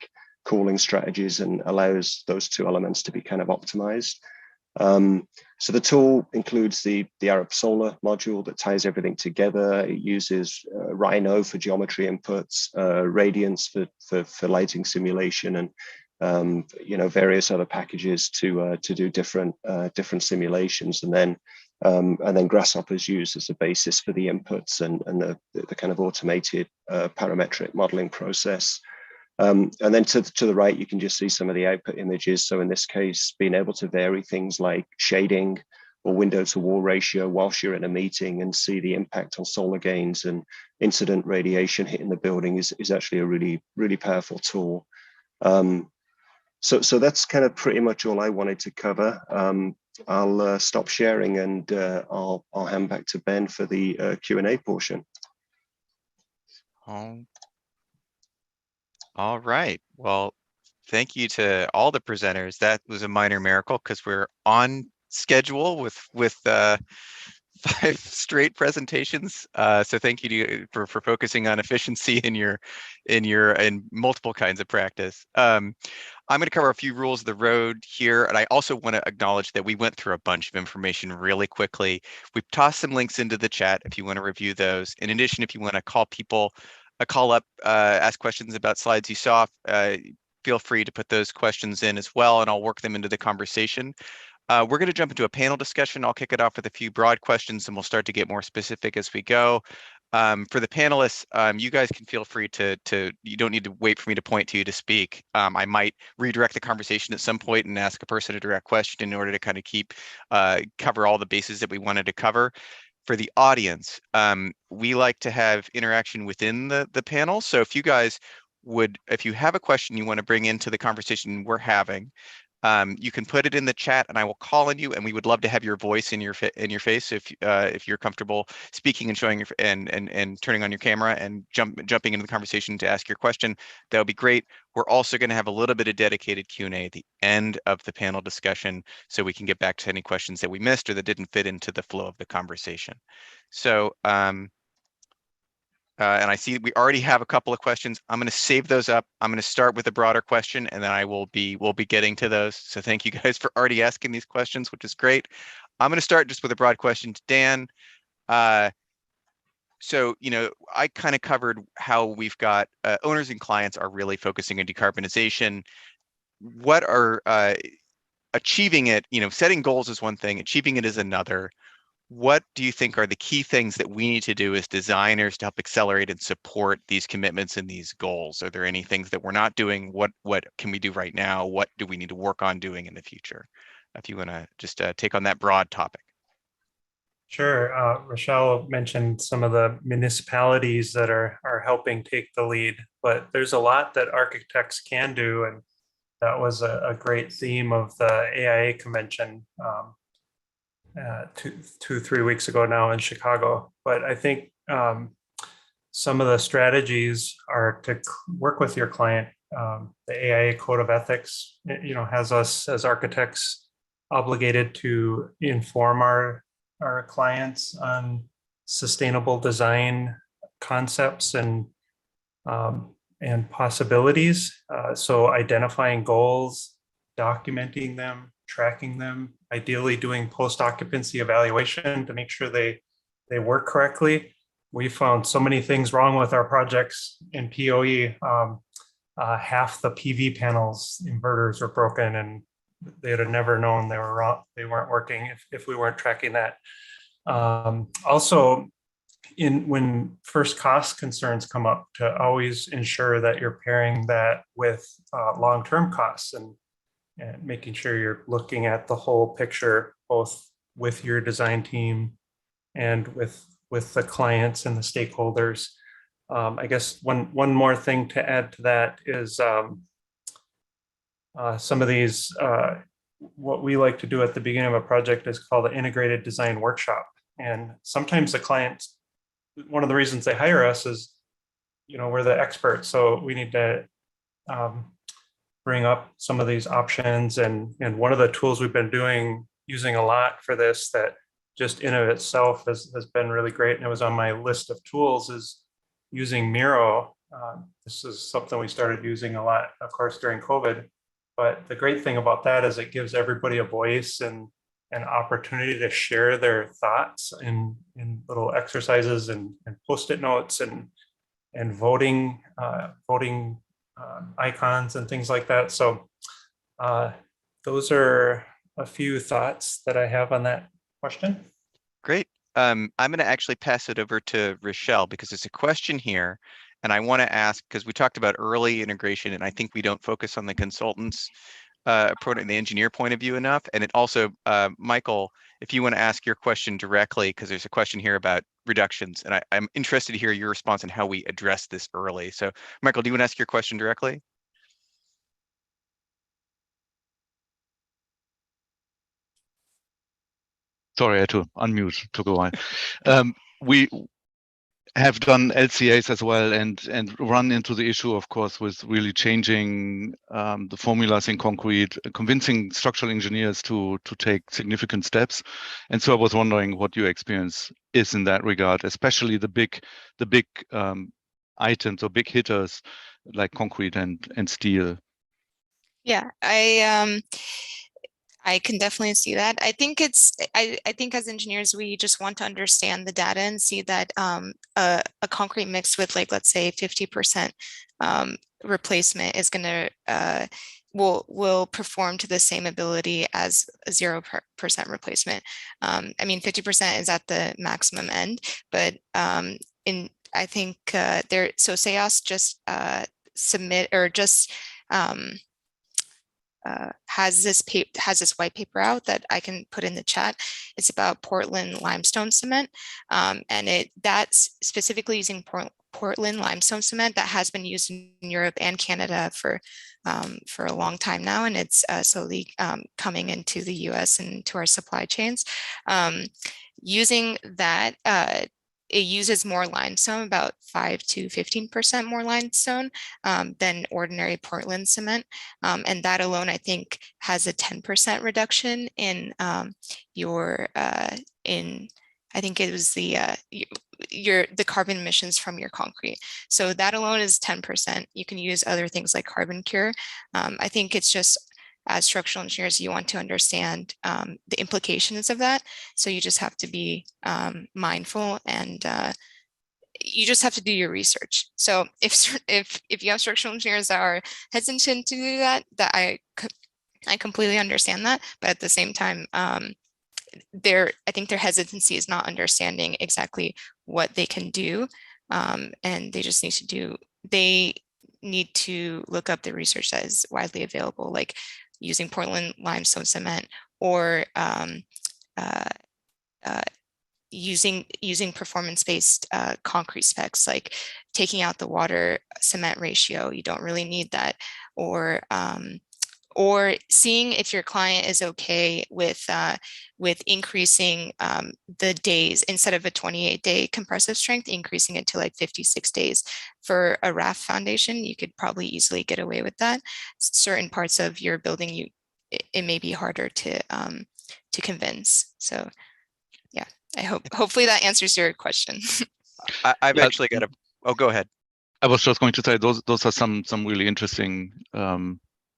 cooling strategies, and allows those two elements to be kind of optimized. So the tool includes the Arup Solar module that ties everything together. It uses Rhino for geometry inputs, Radiance for lighting simulation, and various other packages to do different simulations, and then Grasshopper is used as a basis for the inputs and the kind of automated parametric modeling process. And then to the right, you can just see some of the output images. So in this case, being able to vary things like shading or window to wall ratio whilst you're in a meeting and see the impact on solar gains and incident radiation hitting the building is actually a really, really powerful tool. So that's kind of pretty much all I wanted to cover. I'll stop sharing, and I'll hand back to Ben for the Q&A portion. All right. Well, thank you to all the presenters. That was a minor miracle because we're on schedule with 5 straight presentations. So thank you for focusing on efficiency in multiple kinds of practice. I'm going to cover a few rules of the road here, and I also want to acknowledge that we went through a bunch of information really quickly. We've tossed some links into the chat if you want to review those. In addition, if you want to call up, ask questions about slides you saw, feel free to put those questions in as well, and I'll work them into the conversation. We're going to jump into a panel discussion. I'll kick it off with a few broad questions, and we'll start to get more specific as we go. For the panelists, you guys can feel free to, you don't need to wait for me to point to you to speak. I might redirect the conversation at some point and ask a person a direct question in order to kind of cover all the bases that we wanted to cover. For the audience, we like to have interaction within the panel. So if you guys if you have a question you want to bring into the conversation we're having, you can put it in the chat and I will call on you, and we would love to have your voice in your face if you're comfortable speaking and showing and turning on your camera and jumping into the conversation to ask your question. That would be great. We're also going to have a little bit of dedicated Q&A at the end of the panel discussion so we can get back to any questions that we missed or that didn't fit into the flow of the conversation. So and I see we already have a couple of questions. I'm going to save those up. I'm going to start with a broader question, and then we'll be getting to those. So thank you guys for already asking these questions, which is great. I'm going to start just with a broad question to Dan. So, I kind of covered how we've got owners and clients are really focusing on decarbonization. What are achieving it, setting goals is one thing, achieving it is another. What do you think are the key things that we need to do as designers to help accelerate and support these commitments and these goals? Are there any things that we're not doing? What can we do right now? What do we need to work on doing in the future? If you want to just take on that broad topic. Sure. Rochelle mentioned some of the municipalities that are helping take the lead, but there's a lot that architects can do, and that was a great theme of the AIA convention 3 weeks ago now in Chicago. But I think some of the strategies are to work with your client. The AIA Code of Ethics, has us as architects obligated to inform our clients on sustainable design concepts and possibilities. So identifying goals, documenting them, tracking them, ideally doing post-occupancy evaluation to make sure they work correctly. We found so many things wrong with our projects in POE. Half the PV panels inverters were broken, and they'd have never known they were wrong. They weren't working if we weren't tracking that. Also, when first cost concerns come up, to always ensure that you're pairing that with long-term costs and making sure you're looking at the whole picture, both with your design team and with the clients and the stakeholders. I guess one more thing to add to that is some of these, what we like to do at the beginning of a project is called an integrated design workshop. And sometimes the clients, one of the reasons they hire us is, we're the experts. So we need to bring up some of these options. And one of the tools we've been using a lot for this that just in of itself has been really great, and it was on my list of tools, is using Miro. This is something we started using a lot, of course, during COVID. But the great thing about that is it gives everybody a voice and an opportunity to share their thoughts in little exercises and post-it notes and voting icons and things like that. So those are a few thoughts that I have on that question. Great. I'm going to actually pass it over to Rochelle because it's a question here. And I want to ask, because we talked about early integration, and I think we don't focus on the consultants, the engineer point of view enough. And it also, Michael, if you want to ask your question directly, because there's a question here about reductions, and I'm interested to hear your response on how we address this early. So, Michael, do you want to ask your question directly? Sorry, I had to unmute, took a while. We have done LCAs as well and run into the issue, of course, with really changing the formulas in concrete, convincing structural engineers to take significant steps. And so I was wondering what your experience is in that regard, especially the big items or big hitters like concrete and steel. Yeah, I can definitely see that. I think I think as engineers, we just want to understand the data and see that a concrete mix with, like, let's say 50% replacement is going to will perform to the same ability as a 0% replacement. I mean, 50% is at the maximum end, but I think so SEAS just submit or just has this white paper out that I can put in the chat. It's about Portland limestone cement, and that's specifically using Portland limestone cement that has been used in Europe and Canada for a long time now, and it's slowly coming into the US and to our supply chains. Using that, it uses more limestone, about 5 to 15% more limestone than ordinary Portland cement. And that alone, I think, has a 10% reduction in I think it was the carbon emissions from your concrete. So that alone is 10%. You can use other things like carbon cure. I think it's just, as structural engineers, you want to understand the implications of that. So you just have to be mindful and you just have to do your research. So if you have structural engineers that are hesitant to do that, I completely understand that. But at the same time, I think their hesitancy is not understanding exactly what they can do, and they just need to look up the research that is widely available, like using Portland limestone cement, or using performance-based concrete specs, like taking out the water cement ratio. You don't really need that. Or seeing if your client is okay with increasing the days, instead of a 28-day compressive strength, increasing it to like 56 days. For a raft foundation, you could probably easily get away with that. Certain parts of your building, it may be harder to convince. So yeah, hopefully that answers your question. I've actually got oh, go ahead. I was just going to say those are some really interesting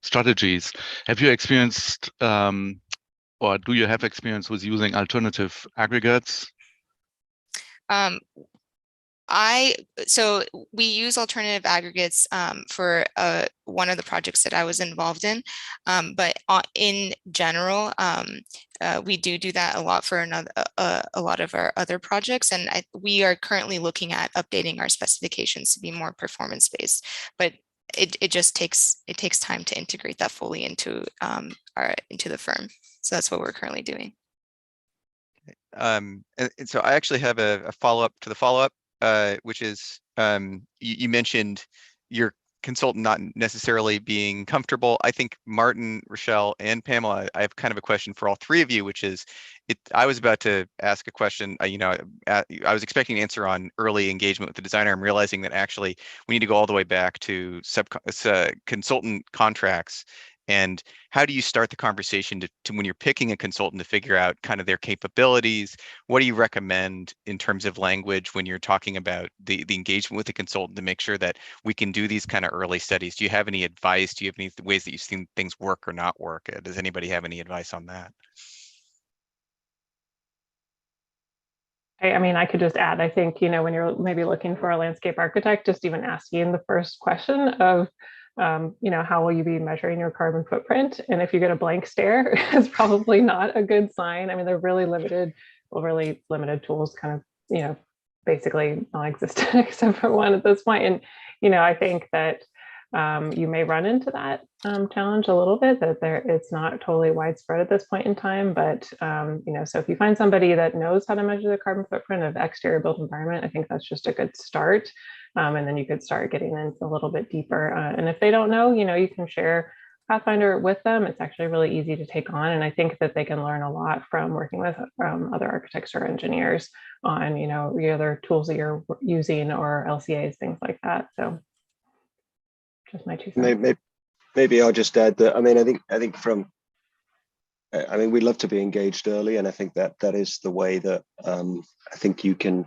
strategies. Have you experienced or do you have experience with using alternative aggregates? So we use alternative aggregates for one of the projects that I was involved in, but in general, we do that a lot for a lot of our other projects, and we are currently looking at updating our specifications to be more performance based. But it just takes time to integrate that fully into the firm. So that's what we're currently doing. And so I actually have a follow-up to the follow-up. Which is you mentioned your consultant not necessarily being comfortable. I think Martin, Rochelle, and Pamela, I have kind of a question for all three of you, which is, I was about to ask a question, I was expecting an answer on early engagement with the designer. I'm realizing that actually we need to go all the way back to consultant contracts. And how do you start the conversation to when you're picking a consultant to figure out kind of their capabilities? What do you recommend in terms of language when you're talking about the engagement with the consultant to make sure that we can do these kind of early studies? Do you have any advice? Do you have any ways that you've seen things work or not work? Does anybody have any advice on that? I mean, I could just add, I think, when you're maybe looking for a landscape architect, just even asking the first question of, how will you be measuring your carbon footprint? And if you get a blank stare, it's probably not a good sign. I mean, they're really limited tools, kind of, basically non-existent except for one at this point. And, I think that you may run into that challenge a little bit, that it's not totally widespread at this point in time. But, so if you find somebody that knows how to measure the carbon footprint of exterior built environment, I think that's just a good start. And then you could start getting in a little bit deeper. And if they don't know, you can share Pathfinder with them. It's actually really easy to take on. And I think that they can learn a lot from working with other architects or engineers on, the other tools that you're using, or LCAs, things like that. So just my 2 cents. Maybe I'll just add that, I mean, we'd love to be engaged early. And I think that is the way that I think you can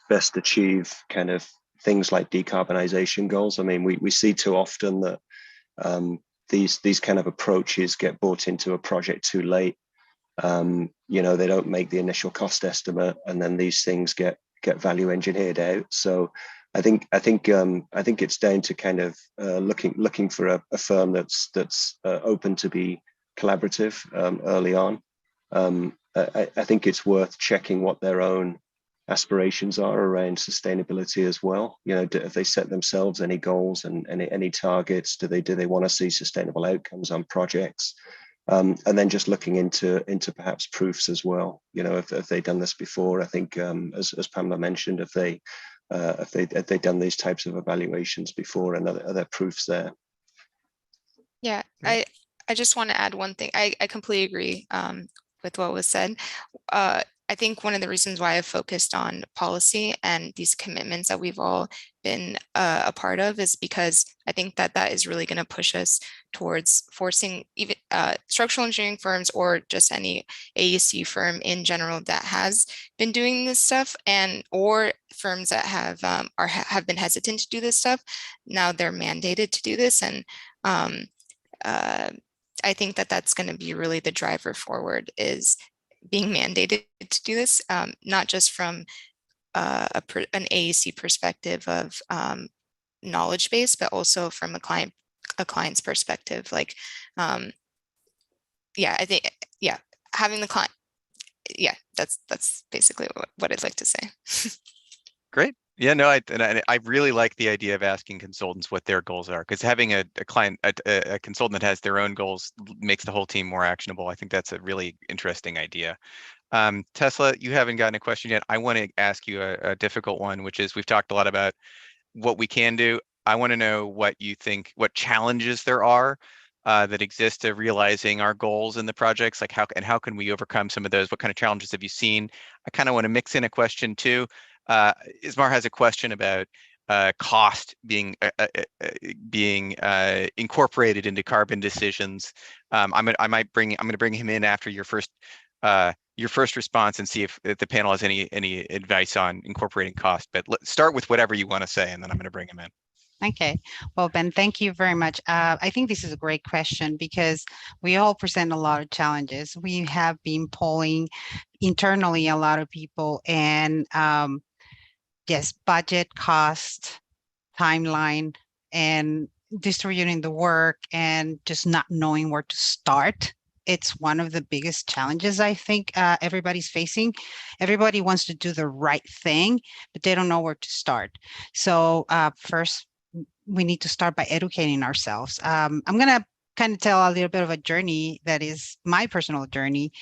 best achieve kind of things like decarbonization goals. I mean, we see too often that these kind of approaches get brought into a project too late. They don't make the initial cost estimate, and then these things get value engineered out. So I think it's down to kind of looking for a firm that's open to be collaborative early on. I think it's worth checking what their own aspirations are around sustainability as well. If they set themselves any goals and any targets, do they want to see sustainable outcomes on projects? And then just looking into perhaps proofs as well. If they've done this before. I think as Pamela mentioned, if they've done these types of evaluations before, and are there proofs there? Yeah, I just want to add one thing. I completely agree with what was said. I think one of the reasons why I've focused on policy and these commitments that we've all been a part of is because I think that is really going to push us towards forcing even structural engineering firms, or just any AEC firm in general that has been doing this stuff, or firms that have been hesitant to do this stuff. Now they're mandated to do this, and I think that's going to be really the driver forward, is being mandated to do this, not just from an AEC perspective of knowledge base, but also from a client's perspective. Like, yeah, I think, yeah, having the client, yeah, that's basically what I'd like to say. Great. Yeah, no, I really like the idea of asking consultants what their goals are, because having a client, a consultant that has their own goals makes the whole team more actionable. I think that's a really interesting idea. Tesla, you haven't gotten a question yet. I want to ask you a difficult one, which is, we've talked a lot about what we can do. I want to know what you think, what challenges there are that exist to realizing our goals in the projects, like how can we overcome some of those? What kind of challenges have you seen? I kind of want to mix in a question too. Ismar has a question about cost being incorporated into carbon decisions. I'm going to bring him in after your first response and see if the panel has any advice on incorporating cost. But let's start with whatever you want to say, and then I'm going to bring him in. Okay, well, Ben, thank you very much. I think this is a great question because we all present a lot of challenges. We have been polling internally a lot of people, and yes, budget, cost, timeline, and distributing the work, and just not knowing where to start. It's one of the biggest challenges I think everybody's facing. Everybody wants to do the right thing, but they don't know where to start. So first, we need to start by educating ourselves. I'm going to kind of tell a little bit of a journey that is my personal journey.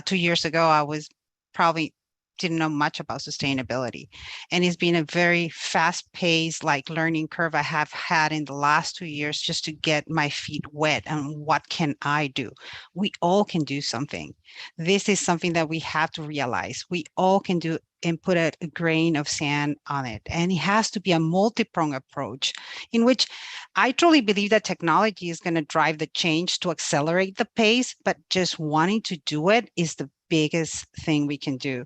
2 years ago, I was probably didn't know much about sustainability. And it's been a very fast-paced learning curve I have had in the last 2 years just to get my feet wet and what can I do? We all can do something. This is something that we have to realize. We all can do and put a grain of sand on it. And it has to be a multi-pronged approach in which I truly believe that technology is going to drive the change to accelerate the pace, but just wanting to do it is the biggest thing we can do,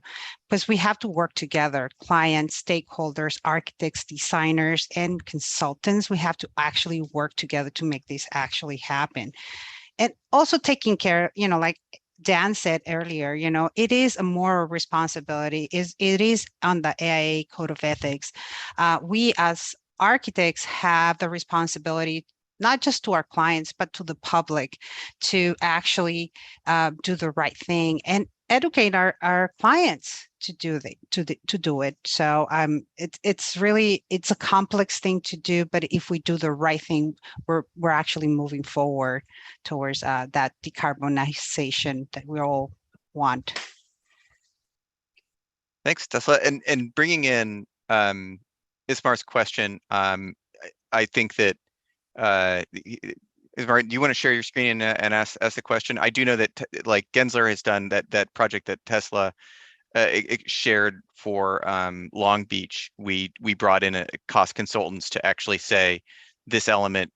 because we have to work together, clients, stakeholders, architects, designers, and consultants. We have to actually work together to make this actually happen. And also taking care, like Dan said earlier, it is a moral responsibility. It is on the AIA Code of Ethics. We as architects have the responsibility, not just to our clients, but to the public, to actually do the right thing and educate our clients to do it. So it's a complex thing to do, but if we do the right thing, we're actually moving forward towards that decarbonization that we all want. Thanks, Tesla. And bringing in Ismar's question, I think that Ismar, do you want to share your screen and ask the question? I do know that like Gensler has done that project that Tesla shared for Long Beach. We brought in cost consultants to actually say this element,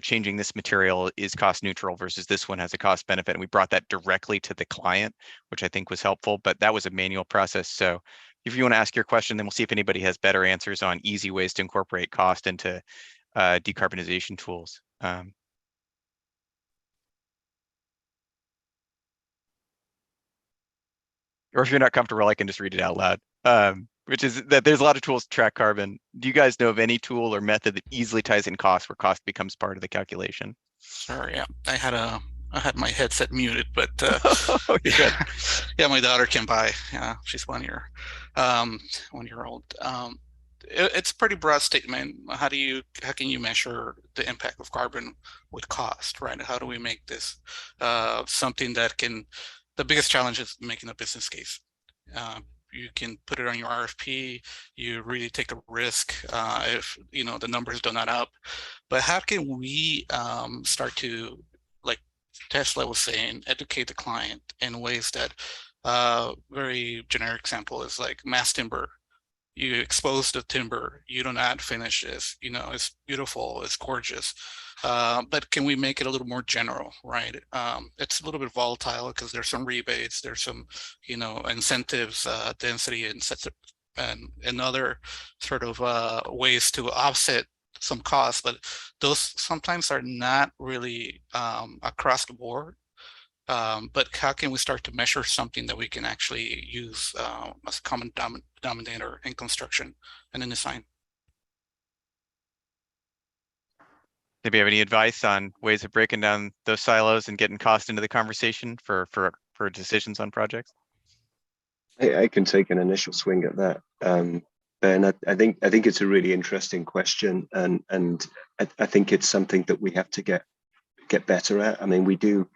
changing this material is cost neutral versus this one has a cost benefit. And we brought that directly to the client, which I think was helpful, but that was a manual process. So if you want to ask your question, then we'll see if anybody has better answers on easy ways to incorporate cost into decarbonization tools. Or if you're not comfortable, I can just read it out loud, which is that there's a lot of tools to track carbon. Do you guys know of any tool or method that easily ties in cost where cost becomes part of the calculation? Sorry, yeah, I had my headset muted, but oh, yeah, my daughter can buy. Yeah, she's 1 year, 1 year old. It's a pretty broad statement. How can you measure the impact of carbon with cost, right? How do we make this something that can? The biggest challenge is making a business case. You can put it on your RFP. You really take a risk if the numbers don't add up. But how can we start to, like Tesla was saying, educate the client in ways that very generic example is like mass timber. You expose the timber, you don't add finishes, it's beautiful, it's gorgeous. But can we make it a little more general, right? It's a little bit volatile because there's some rebates, there's some, incentives, density and other sort of ways to offset some costs, but those sometimes are not really across the board. But how can we start to measure something that we can actually use as a common denominator in construction and in design? Maybe you have any advice on ways of breaking down those silos and getting cost into the conversation for decisions on projects? I can take an initial swing at that. Ben, I think it's a really interesting question, and I think it's something that we have to get better at. I mean, we do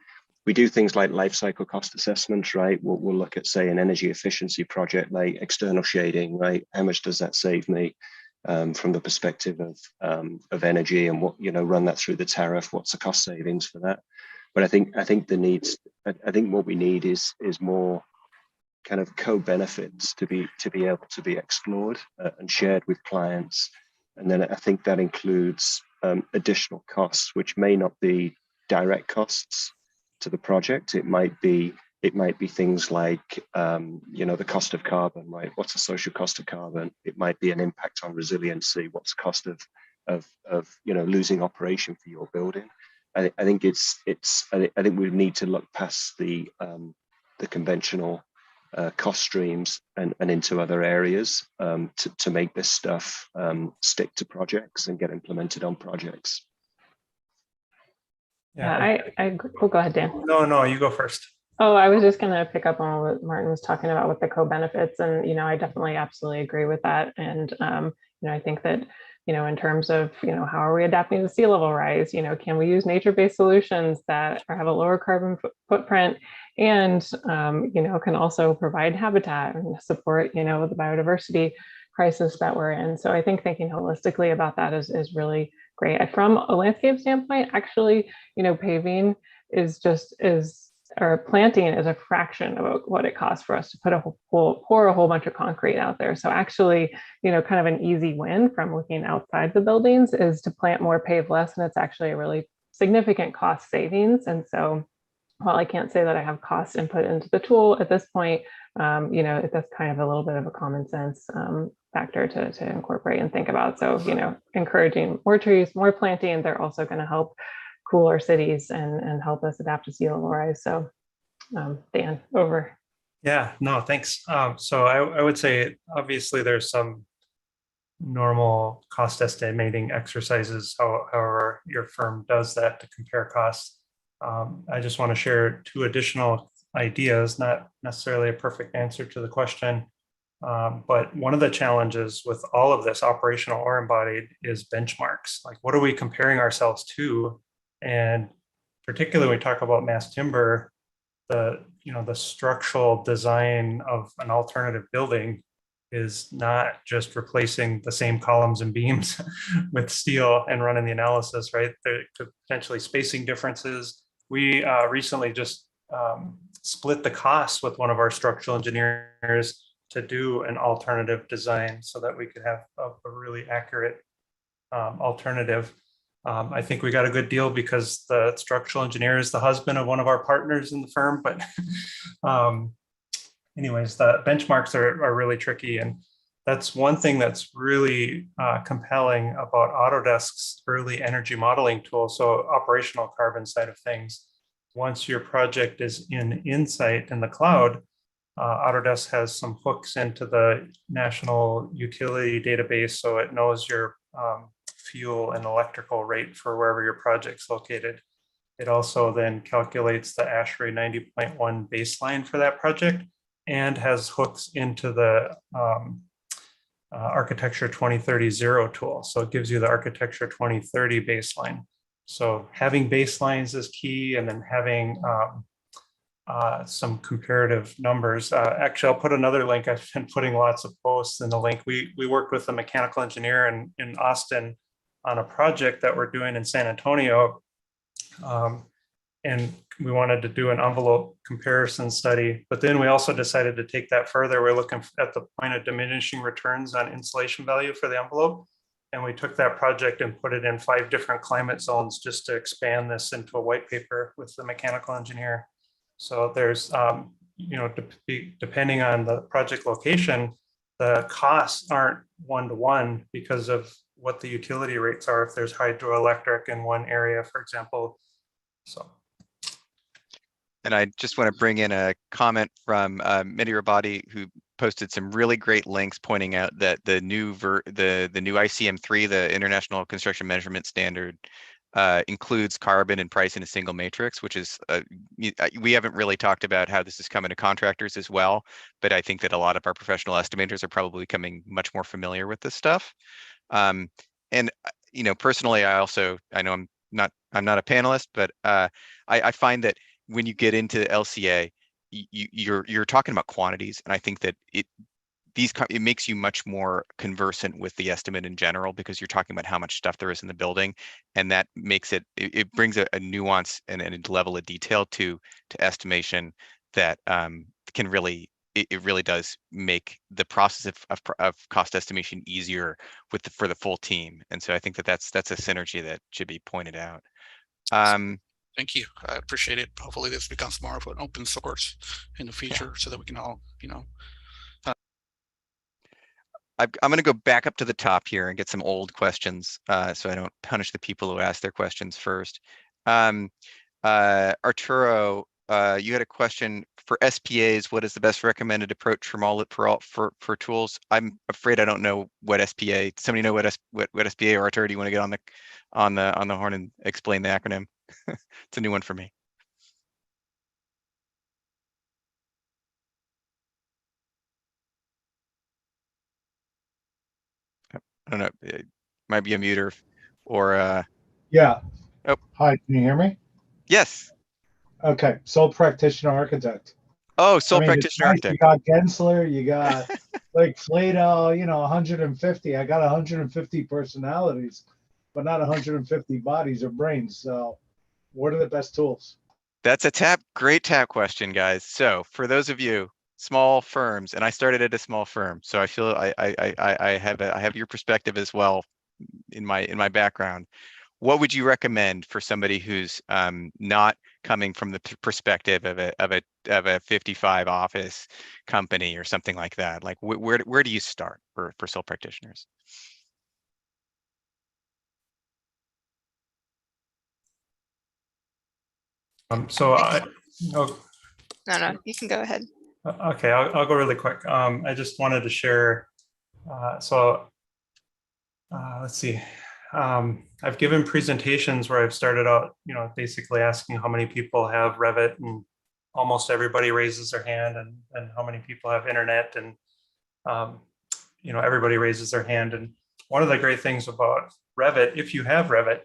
things like life cycle cost assessments, right? We'll look at, say, an energy efficiency project like external shading, right? How much does that save me from the perspective of energy, and what, run that through the tariff? What's the cost savings for that? But I think what we need is more kind of co-benefits to be able to be explored and shared with clients. And then I think that includes additional costs, which may not be direct costs to the project. It might be things like the cost of carbon, right? What's the social cost of carbon? It might be an impact on resiliency. What's the cost of losing operation for your building? I think we need to look past the conventional cost streams and into other areas to make this stuff stick to projects and get implemented on projects. Yeah, oh, go ahead, Dan. No, you go first. Oh, I was just going to pick up on what Martin was talking about with the co-benefits. And, I definitely absolutely agree with that. And, I think that, in terms of, how are we adapting to sea level rise? Can we use nature-based solutions that have a lower carbon footprint and, can also provide habitat and support, the biodiversity crisis that we're in. So I think thinking holistically about that is really great. From a landscape standpoint, actually, paving or planting is a fraction of what it costs for us to pour a whole bunch of concrete out there. So actually, kind of an easy win from looking outside the buildings is to plant more, pave less, and it's actually a really significant cost savings. And so while I can't say that I have cost input into the tool at this point, that's kind of a little bit of a common sense factor to incorporate and think about. So, encouraging more trees, more planting, they're also going to help cool our cities and help us adapt to sea level rise. So Dan, over. Yeah, no, thanks. So I would say, obviously, there's some normal cost estimating exercises, however your firm does that to compare costs. I just want to share two additional ideas, not necessarily a perfect answer to the question. But one of the challenges with all of this, operational or embodied, is benchmarks. Like, what are we comparing ourselves to? And particularly when we talk about mass timber, the structural design of an alternative building is not just replacing the same columns and beams with steel and running the analysis, right? There could potentially spacing differences. We recently just split the costs with one of our structural engineers to do an alternative design so that we could have a really accurate alternative. I think we got a good deal because the structural engineer is the husband of one of our partners in the firm. But anyways, the benchmarks are really tricky. And that's one thing that's really compelling about Autodesk's early energy modeling tool. So operational carbon side of things, once your project is in Insight in the cloud, Autodesk has some hooks into the national utility database, so it knows your fuel and electrical rate for wherever your project's located. It also then calculates the ASHRAE 90.1 baseline for that project and has hooks into the Architecture 2030 Zero tool. So it gives you the Architecture 2030 baseline. So having baselines is key, and then having some comparative numbers. Actually, I'll put another link. I've been putting lots of posts in the link. We worked with a mechanical engineer in Austin on a project that we're doing in San Antonio. And we wanted to do an envelope comparison study, but then we also decided to take that further. We're looking at the point of diminishing returns on insulation value for the envelope. And we took that project and put it in 5 different climate zones just to expand this into a white paper with the mechanical engineer. So there's, depending on the project location, the costs aren't one-to-one because of what the utility rates are if there's hydroelectric in one area, for example. So And I just want to bring in a comment from Mehdi Rabadi, who posted some really great links pointing out that the new ICM3, the International Construction Measurement Standard, includes carbon and price in a single matrix, which is we haven't really talked about how this is coming to contractors as well, but I think that a lot of our professional estimators are probably becoming much more familiar with this stuff. And you know, personally, I know I'm not a panelist, but I find that when you get into LCA, you're talking about quantities, and I think that it makes you much more conversant with the estimate in general, because you're talking about how much stuff there is in the building, and that makes it brings a nuance and a level of detail to estimation that can really it really does make the process of cost estimation easier for the full team. And so I think that that's a synergy that should be pointed out. Thank you. I appreciate it. Hopefully this becomes more of an open source in the future, so that we can all, you know. I'm going to go back up to the top here and get some old questions, so I don't punish the people who asked their questions first. Arturo, you had a question for SPAs. What is the best recommended approach for tools? I'm afraid I don't know what SPA. Somebody know what SPA, or Arturo, do you want to get on the horn and explain the acronym? It's a new one for me. I don't know. It might be a mute or yeah. Oh. Hi, can you hear me? Yes. Okay, sole practitioner architect. Oh, sole practitioner architect. You got Gensler, you got like Flato, you know, 150. I got 150 personalities, but not 150 bodies or brains. So what are the best tools? That's great tap question, guys. So for those of you small firms, and I started at a small firm, so I feel I have your perspective as well in my background. What would you recommend for somebody who's not coming from the perspective of a 55 office company or something like that? Like where do you start for sole practitioners? No, you can go ahead. Okay, I'll go really quick. I just wanted to share. Let's see. I've given presentations where I've started out, you know, basically asking how many people have Revit, and almost everybody raises their hand, and how many people have internet, and you know, everybody raises their hand. And one of the great things about Revit, if you have Revit,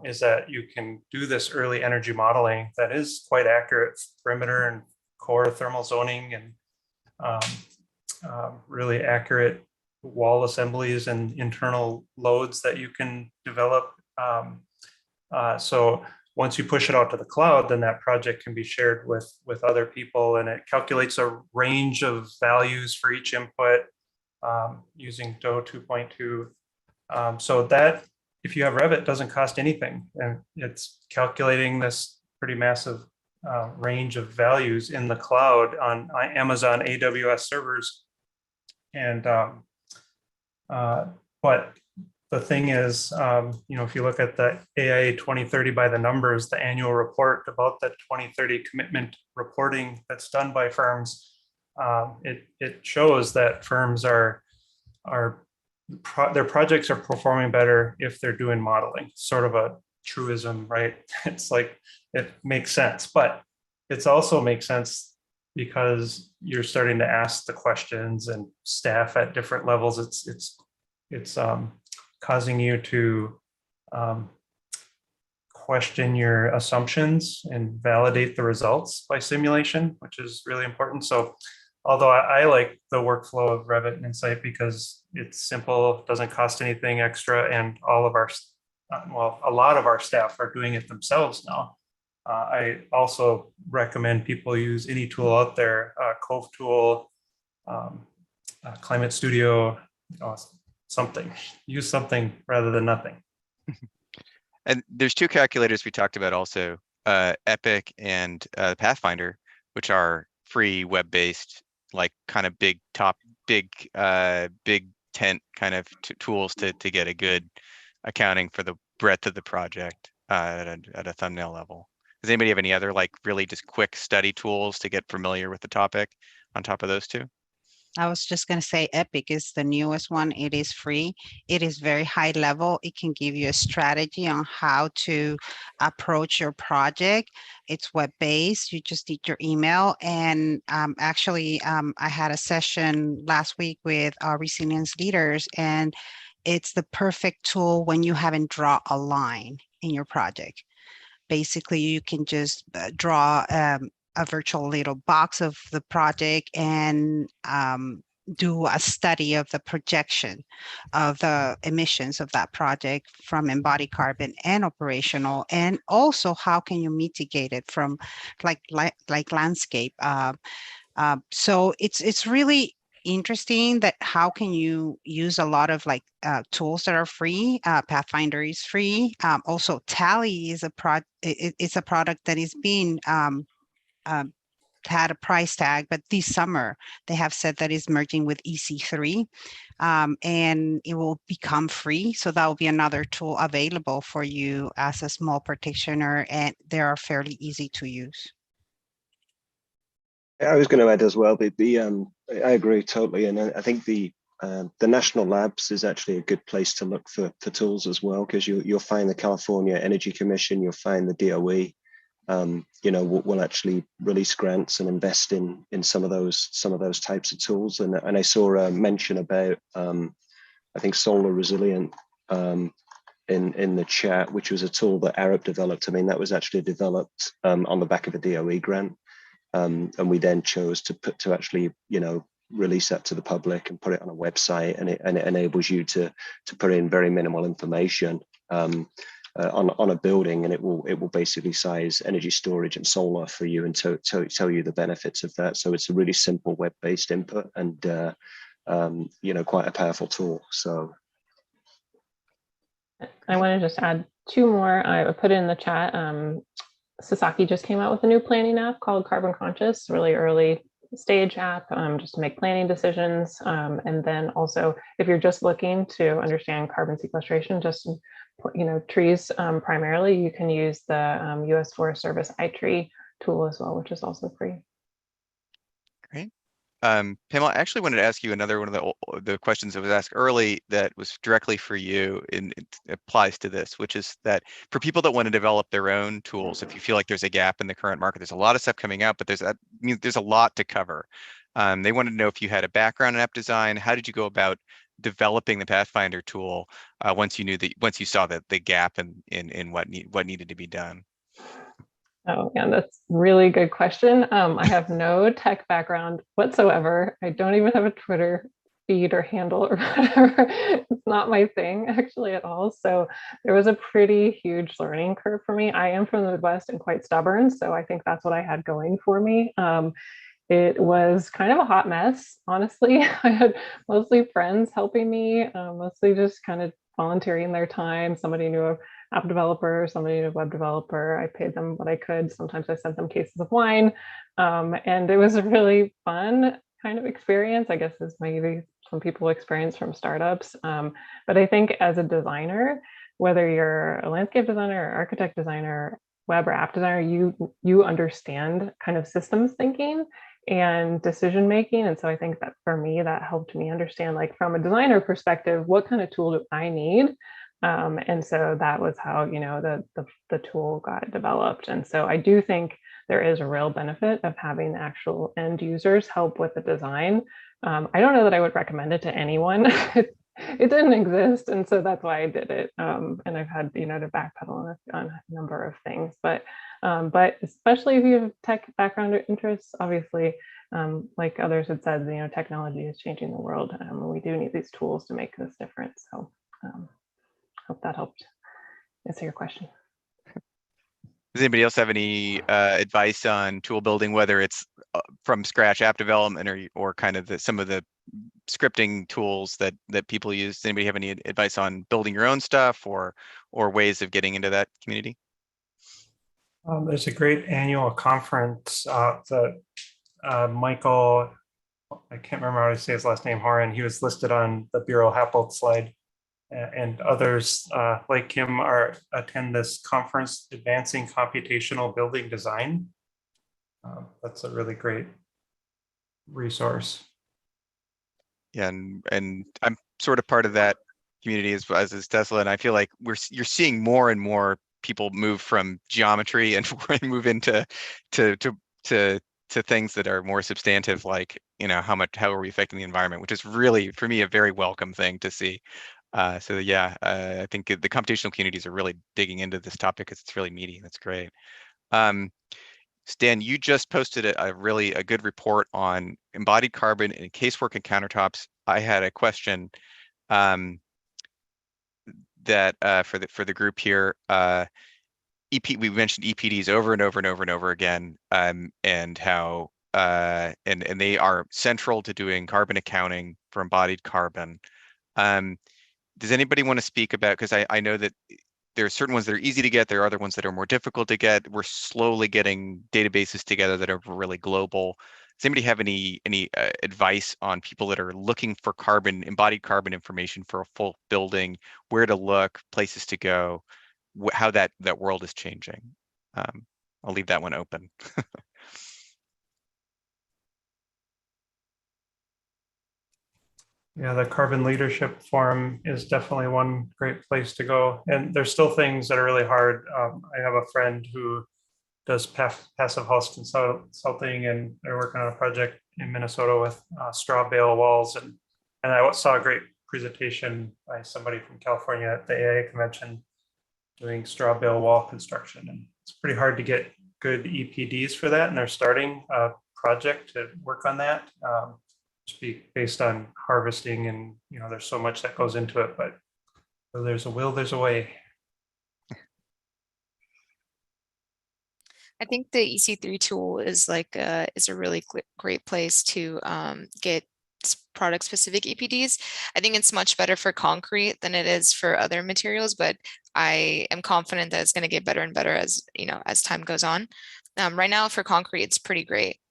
is that you can do this early energy modeling that is quite accurate, perimeter and core thermal zoning, and really accurate wall assemblies and internal loads that you can develop. So once you push it out to the cloud, then that project can be shared with other people, and it calculates a range of values for each input using DOE 2.2. So that, if you have Revit, it doesn't cost anything, and it's calculating this pretty massive range of values in the cloud on Amazon AWS servers. And but the thing is, you know, if you look at the AIA 2030 by the numbers, the annual report about the 2030 commitment reporting that's done by firms, it shows that firms their projects are performing better if they're doing modeling. Sort of a truism, right? It's like, it makes sense, but it also makes sense because you're starting to ask the questions, and staff at different levels, it's causing you to question your assumptions and validate the results by simulation, which is really important. So although I like the workflow of Revit and Insight because it's simple, doesn't cost anything extra, and all of our, well, a lot of our staff are doing it themselves now. I also recommend people use any tool out there, Cove tool, Climate Studio, something. Use something rather than nothing. And there's two calculators we talked about also, Epic and Pathfinder, which are free web-based, like kind of big tent kind of tools to get a good accounting for the breadth of the project at a thumbnail level. Does anybody have any other like really just quick study tools to get familiar with the topic on top of those two? I was just going to say Epic is the newest one. It is free. It is very high level. It can give you a strategy on how to approach your project. It's web-based. You just need your email. And actually, I had a session last week with our resilience leaders, and it's the perfect tool when you haven't drawn a line in your project. Basically, you can just draw a virtual little box of the project and do a study of the projection of the emissions of that project from embodied carbon and operational, and also how can you mitigate it from like landscape. So it's really interesting that how can you use a lot of like tools that are free. Pathfinder is free. Also Tally is it's a product that is being had a price tag, but this summer they have said that is merging with EC3 and it will become free. So that will be another tool available for you as a small practitioner, and they are fairly easy to use. I was going to add as well, I agree totally, and I think the national labs is actually a good place to look for tools as well, because you'll find the California Energy Commission, you'll find the DOE, will actually release grants and invest in some of those types of tools. And I saw a mention about I think solar resilient in the chat, which was a tool that Arup developed. I mean, that was actually developed on the back of a DOE grant. And we then chose to actually, release that to the public and put it on a website, and it enables you to put in very minimal information on a building, and it will basically size energy storage and solar for you and tell you the benefits of that. So it's a really simple web-based input and quite a powerful tool. So I want to just add two more. I put it in the chat. Sasaki just came out with a new planning app called Carbon Conscious, really early stage app, just to make planning decisions. And then also, if you're just looking to understand carbon sequestration, just trees primarily, you can use the U.S. Forest Service iTree tool as well, which is also free. Great. Pamela, I actually wanted to ask you another one of the questions that was asked early that was directly for you, and it applies to this, which is that for people that want to develop their own tools, if you feel like there's a gap in the current market, there's a lot of stuff coming out, but there's a lot to cover. They wanted to know if you had a background in app design. How did you go about developing the Pathfinder tool once you saw the gap in what needed to be done? Oh, yeah, that's a really good question. I have no tech background whatsoever. I don't even have a Twitter feed or handle or whatever. It's not my thing actually at all. So there was a pretty huge learning curve for me. I am from the Midwest and quite stubborn, so I think that's what I had going for me. It was kind of a hot mess, honestly. I had mostly friends helping me, mostly just kind of volunteering their time. Somebody knew a app developer, somebody knew a web developer. I paid them what I could. Sometimes I sent them cases of wine. And it was a really fun kind of experience, I guess, as maybe some people experience from startups. But I think as a designer, whether you're a landscape designer or architect designer, web or app designer, you understand kind of systems thinking and decision making. And so I think that for me, that helped me understand, like, from a designer perspective, what kind of tool do I need? And so that was how, the tool got developed. And so I do think there is a real benefit of having actual end users help with the design. I don't know that I would recommend it to anyone. It didn't exist, and so that's why I did it. And I've had, to backpedal on a number of things, but especially if you have tech background or interests, obviously, like others had said, technology is changing the world, and we do need these tools to make this difference. So hope that helped answer your question. Does anybody else have any advice on tool building, whether it's from scratch app development or kind of some of the scripting tools that people use? Does anybody have any advice on building your own stuff or ways of getting into that community? There's a great annual conference that Michael, I can't remember how to say his last name, Horan, he was listed on the Bureau Happold slide. and others like Kim attend this conference, Advancing Computational Building Design. That's a really great resource. Yeah, and I'm sort of part of that community as is Tesla, and I feel like you're seeing more and more people move from geometry and move into to things that are more substantive, like, you know, how are we affecting the environment, which is really, for me, a very welcome thing to see. So yeah, I think the computational communities are really digging into this topic because it's really meaty. That's great. Stan, you just posted a really good report on embodied carbon and casework and countertops. I had a question that for the group here. We mentioned EPDs over and over and over and over again, and how and they are central to doing carbon accounting for embodied carbon. Does anybody want to speak about, because I know that there are certain ones that are easy to get, there are other ones that are more difficult to get. We're slowly getting databases together that are really global. Does anybody have any advice on people that are looking for embodied carbon information for a full building, where to look, places to go, how that world is changing? I'll leave that one open. Yeah, the Carbon Leadership Forum is definitely one great place to go. And there's still things that are really hard. I have a friend who does passive house consulting, and they're working on a project in Minnesota with straw bale walls. And I saw a great presentation by somebody from California at the AIA convention doing straw bale wall construction. And it's pretty hard to get good EPDs for that. And they're starting a project to work on that. Be based on harvesting, and you know, there's so much that goes into it, but where there's a will, there's a way. I think the EC3 tool is like is a really great place to get product specific EPDs. I think it's much better for concrete than it is for other materials, but I am confident that it's going to get better and better as, you know, as time goes on. Right now for concrete, it's pretty great.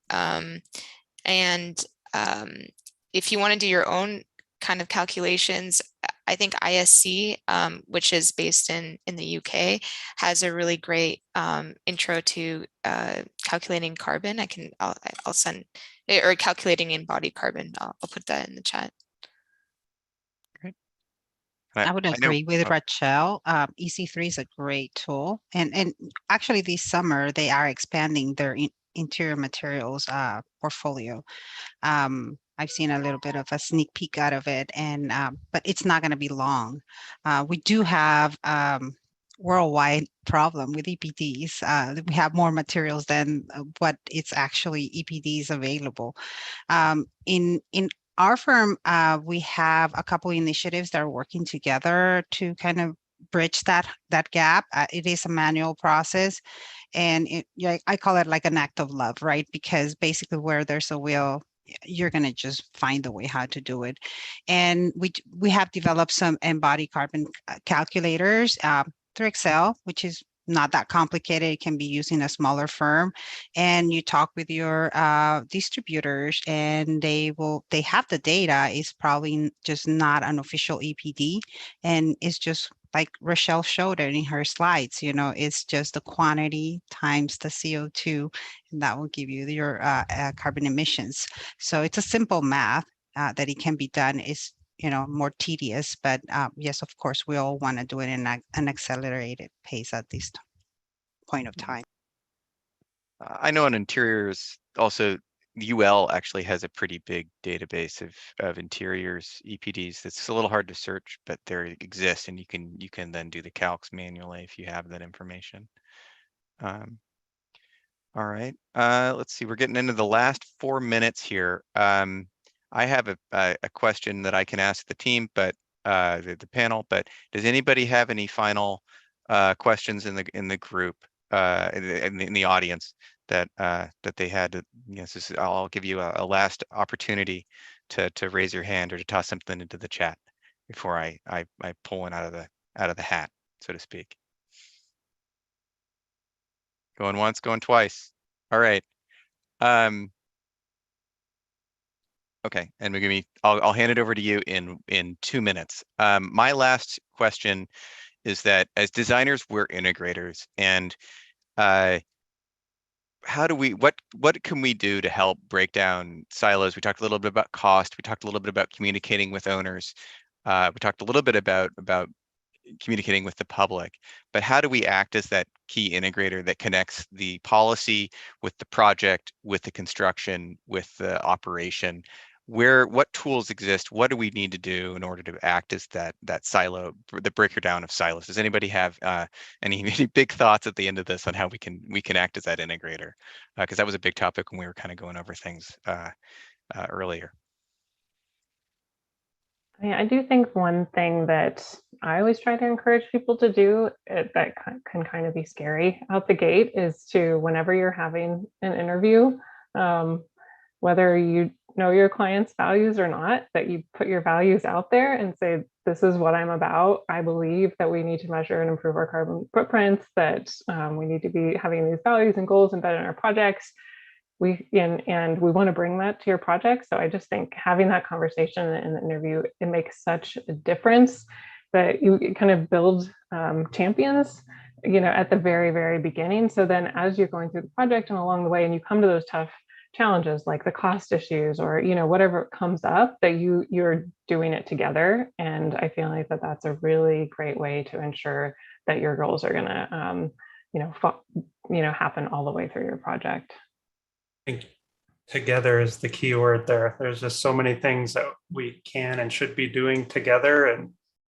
If you want to do your own kind of calculations, I think ISC, which is based in the UK, has a really great intro to calculating carbon. I'll send, or calculating embodied carbon. I'll put that in the chat. Great. I would agree with Rachel. EC3 is a great tool, and actually this summer they are expanding their interior materials portfolio. I've seen a little bit of a sneak peek out of it, and but it's not going to be long. We do have worldwide problem with EPDs. We have more materials than what it's actually EPDs available. In our firm, we have a couple initiatives that are working together to kind of bridge that gap. It is a manual process, and I call it like an act of love, right? Because basically where there's a will, you're going to just find a way how to do it. And we have developed some embodied carbon calculators through Excel, which is not that complicated. It can be used in a smaller firm, and you talk with your distributors, and they have the data. It's probably just not an official EPD, and it's just like Rochelle showed it in her slides. You know, it's just the quantity times the CO2, and that will give you your carbon emissions. So it's a simple math that it can be done. Is, you know, more tedious, but yes, of course, we all want to do it in an accelerated pace at this point of time. I know on interiors also, UL actually has a pretty big database of interiors EPDs. It's a little hard to search, but there exists, and you can then do the calcs manually if you have that information. All right, let's see. We're getting into the last 4 minutes here. I have a question that I can ask the team, but the panel. But does anybody have any final questions in the group, in the audience that they had? Yes, I'll give you a last opportunity to raise your hand or to toss something into the chat before I pull one out of the hat, so to speak. Going once, going twice. All right. Okay, and Megumi, I'll hand it over to you in 2 minutes. My last question is that as designers, we're integrators, and how do we what can we do to help break down silos? We talked a little bit about cost. We talked a little bit about communicating with owners. We talked a little bit about communicating with the public, but how do we act as that key integrator that connects the policy with the project, with the construction, with the operation? What tools exist? What do we need to do in order to act as that silo, the breaker down of silos? Does anybody have any big thoughts at the end of this on how we can act as that integrator? Because that was a big topic when we were kind of going over things earlier. Yeah, I do think one thing that I always try to encourage people to do that can kind of be scary out the gate is to, whenever you're having an interview, whether you know your client's values or not, that you put your values out there and say, this is what I'm about. I believe that we need to measure and improve our carbon footprints, that we need to be having these values and goals embedded in our projects. And we want to bring that to your project. So I just think having that conversation in the interview, it makes such a difference that you kind of build champions, at the very, very beginning. So then as you're going through the project and along the way, and you come to those tough challenges like the cost issues or, whatever comes up, that you're doing it together. And I feel like that's a really great way to ensure that your goals are going to, happen all the way through your project. I think together is the key word there. There's just so many things that we can and should be doing together. And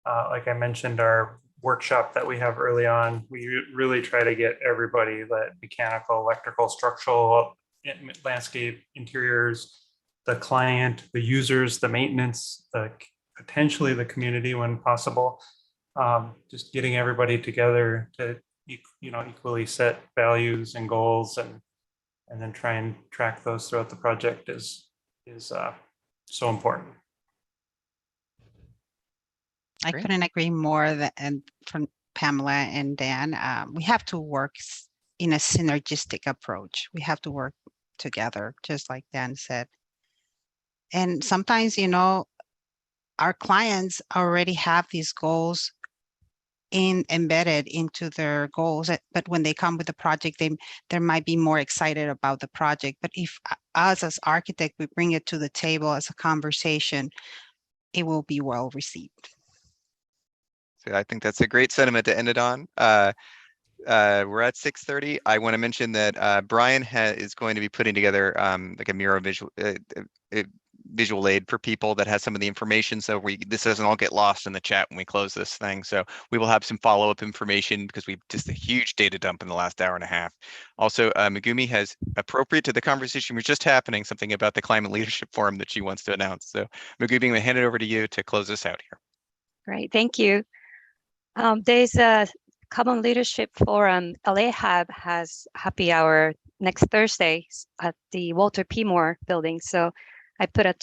like I mentioned, our workshop that we have early on, we really try to get everybody, that mechanical, electrical, structural, landscape, interiors, the client, the users, the maintenance, potentially the community when possible, just getting everybody together to equally set values and goals, and then try and track those throughout the project is so important. I couldn't agree more. And from Pamela and Dan, we have to work in a synergistic approach. We have to work together, just like Dan said. And sometimes, our clients already have these goals embedded into their goals, but when they come with the project, they might be more excited about the project. But if us as architect, we bring it to the table as a conversation, it will be well received. So I think that's a great sentiment to end it on. We're at 6:30. I want to mention that Brian is going to be putting together like a Miro visual aid for people that has some of the information, so this doesn't all get lost in the chat when we close this thing. So we will have some follow-up information because we've just a huge data dump in the last hour and a half. Also, Megumi has, appropriate to the conversation was just happening, something about the Climate Leadership Forum that she wants to announce. So Megumi, I'm going to hand it over to you to close us out here. Great, thank you. There's a Carbon Leadership Forum. LA Hub has happy hour next Thursday at the Walter P. Moore building. So I put a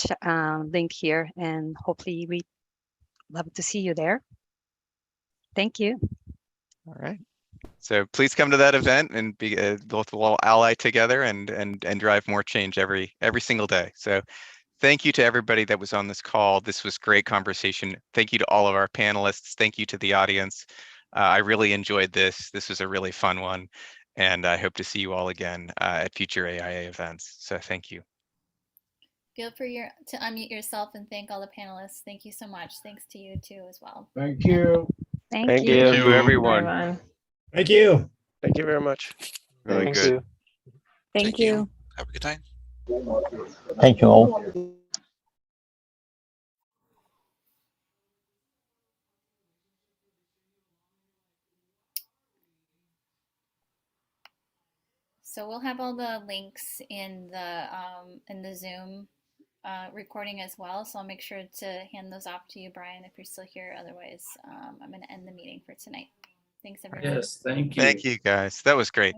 link here, and hopefully we'd love to see you there. Thank you. All right. So please come to that event and be both will ally together and drive more change every single day. So thank you to everybody that was on this call. This was great conversation. Thank you to all of our panelists. Thank you to the audience. I really enjoyed this. This was a really fun one, and I hope to see you all again at future AIA events. So thank you. Feel free to unmute yourself and thank all the panelists. Thank you so much. Thanks to you too as well. Thank you. Thank you. Thank you, everyone. Thank you. Thank you very much. Really Thank good. you. Thank you. Have a good time. Thank you all. So we'll have all the links in the Zoom recording as well. So I'll make sure to hand those off to you, Brian, if you're still here. Otherwise, I'm going to end the meeting for tonight. Thanks, everyone. Yes, thank you. Thank you, guys. That was great.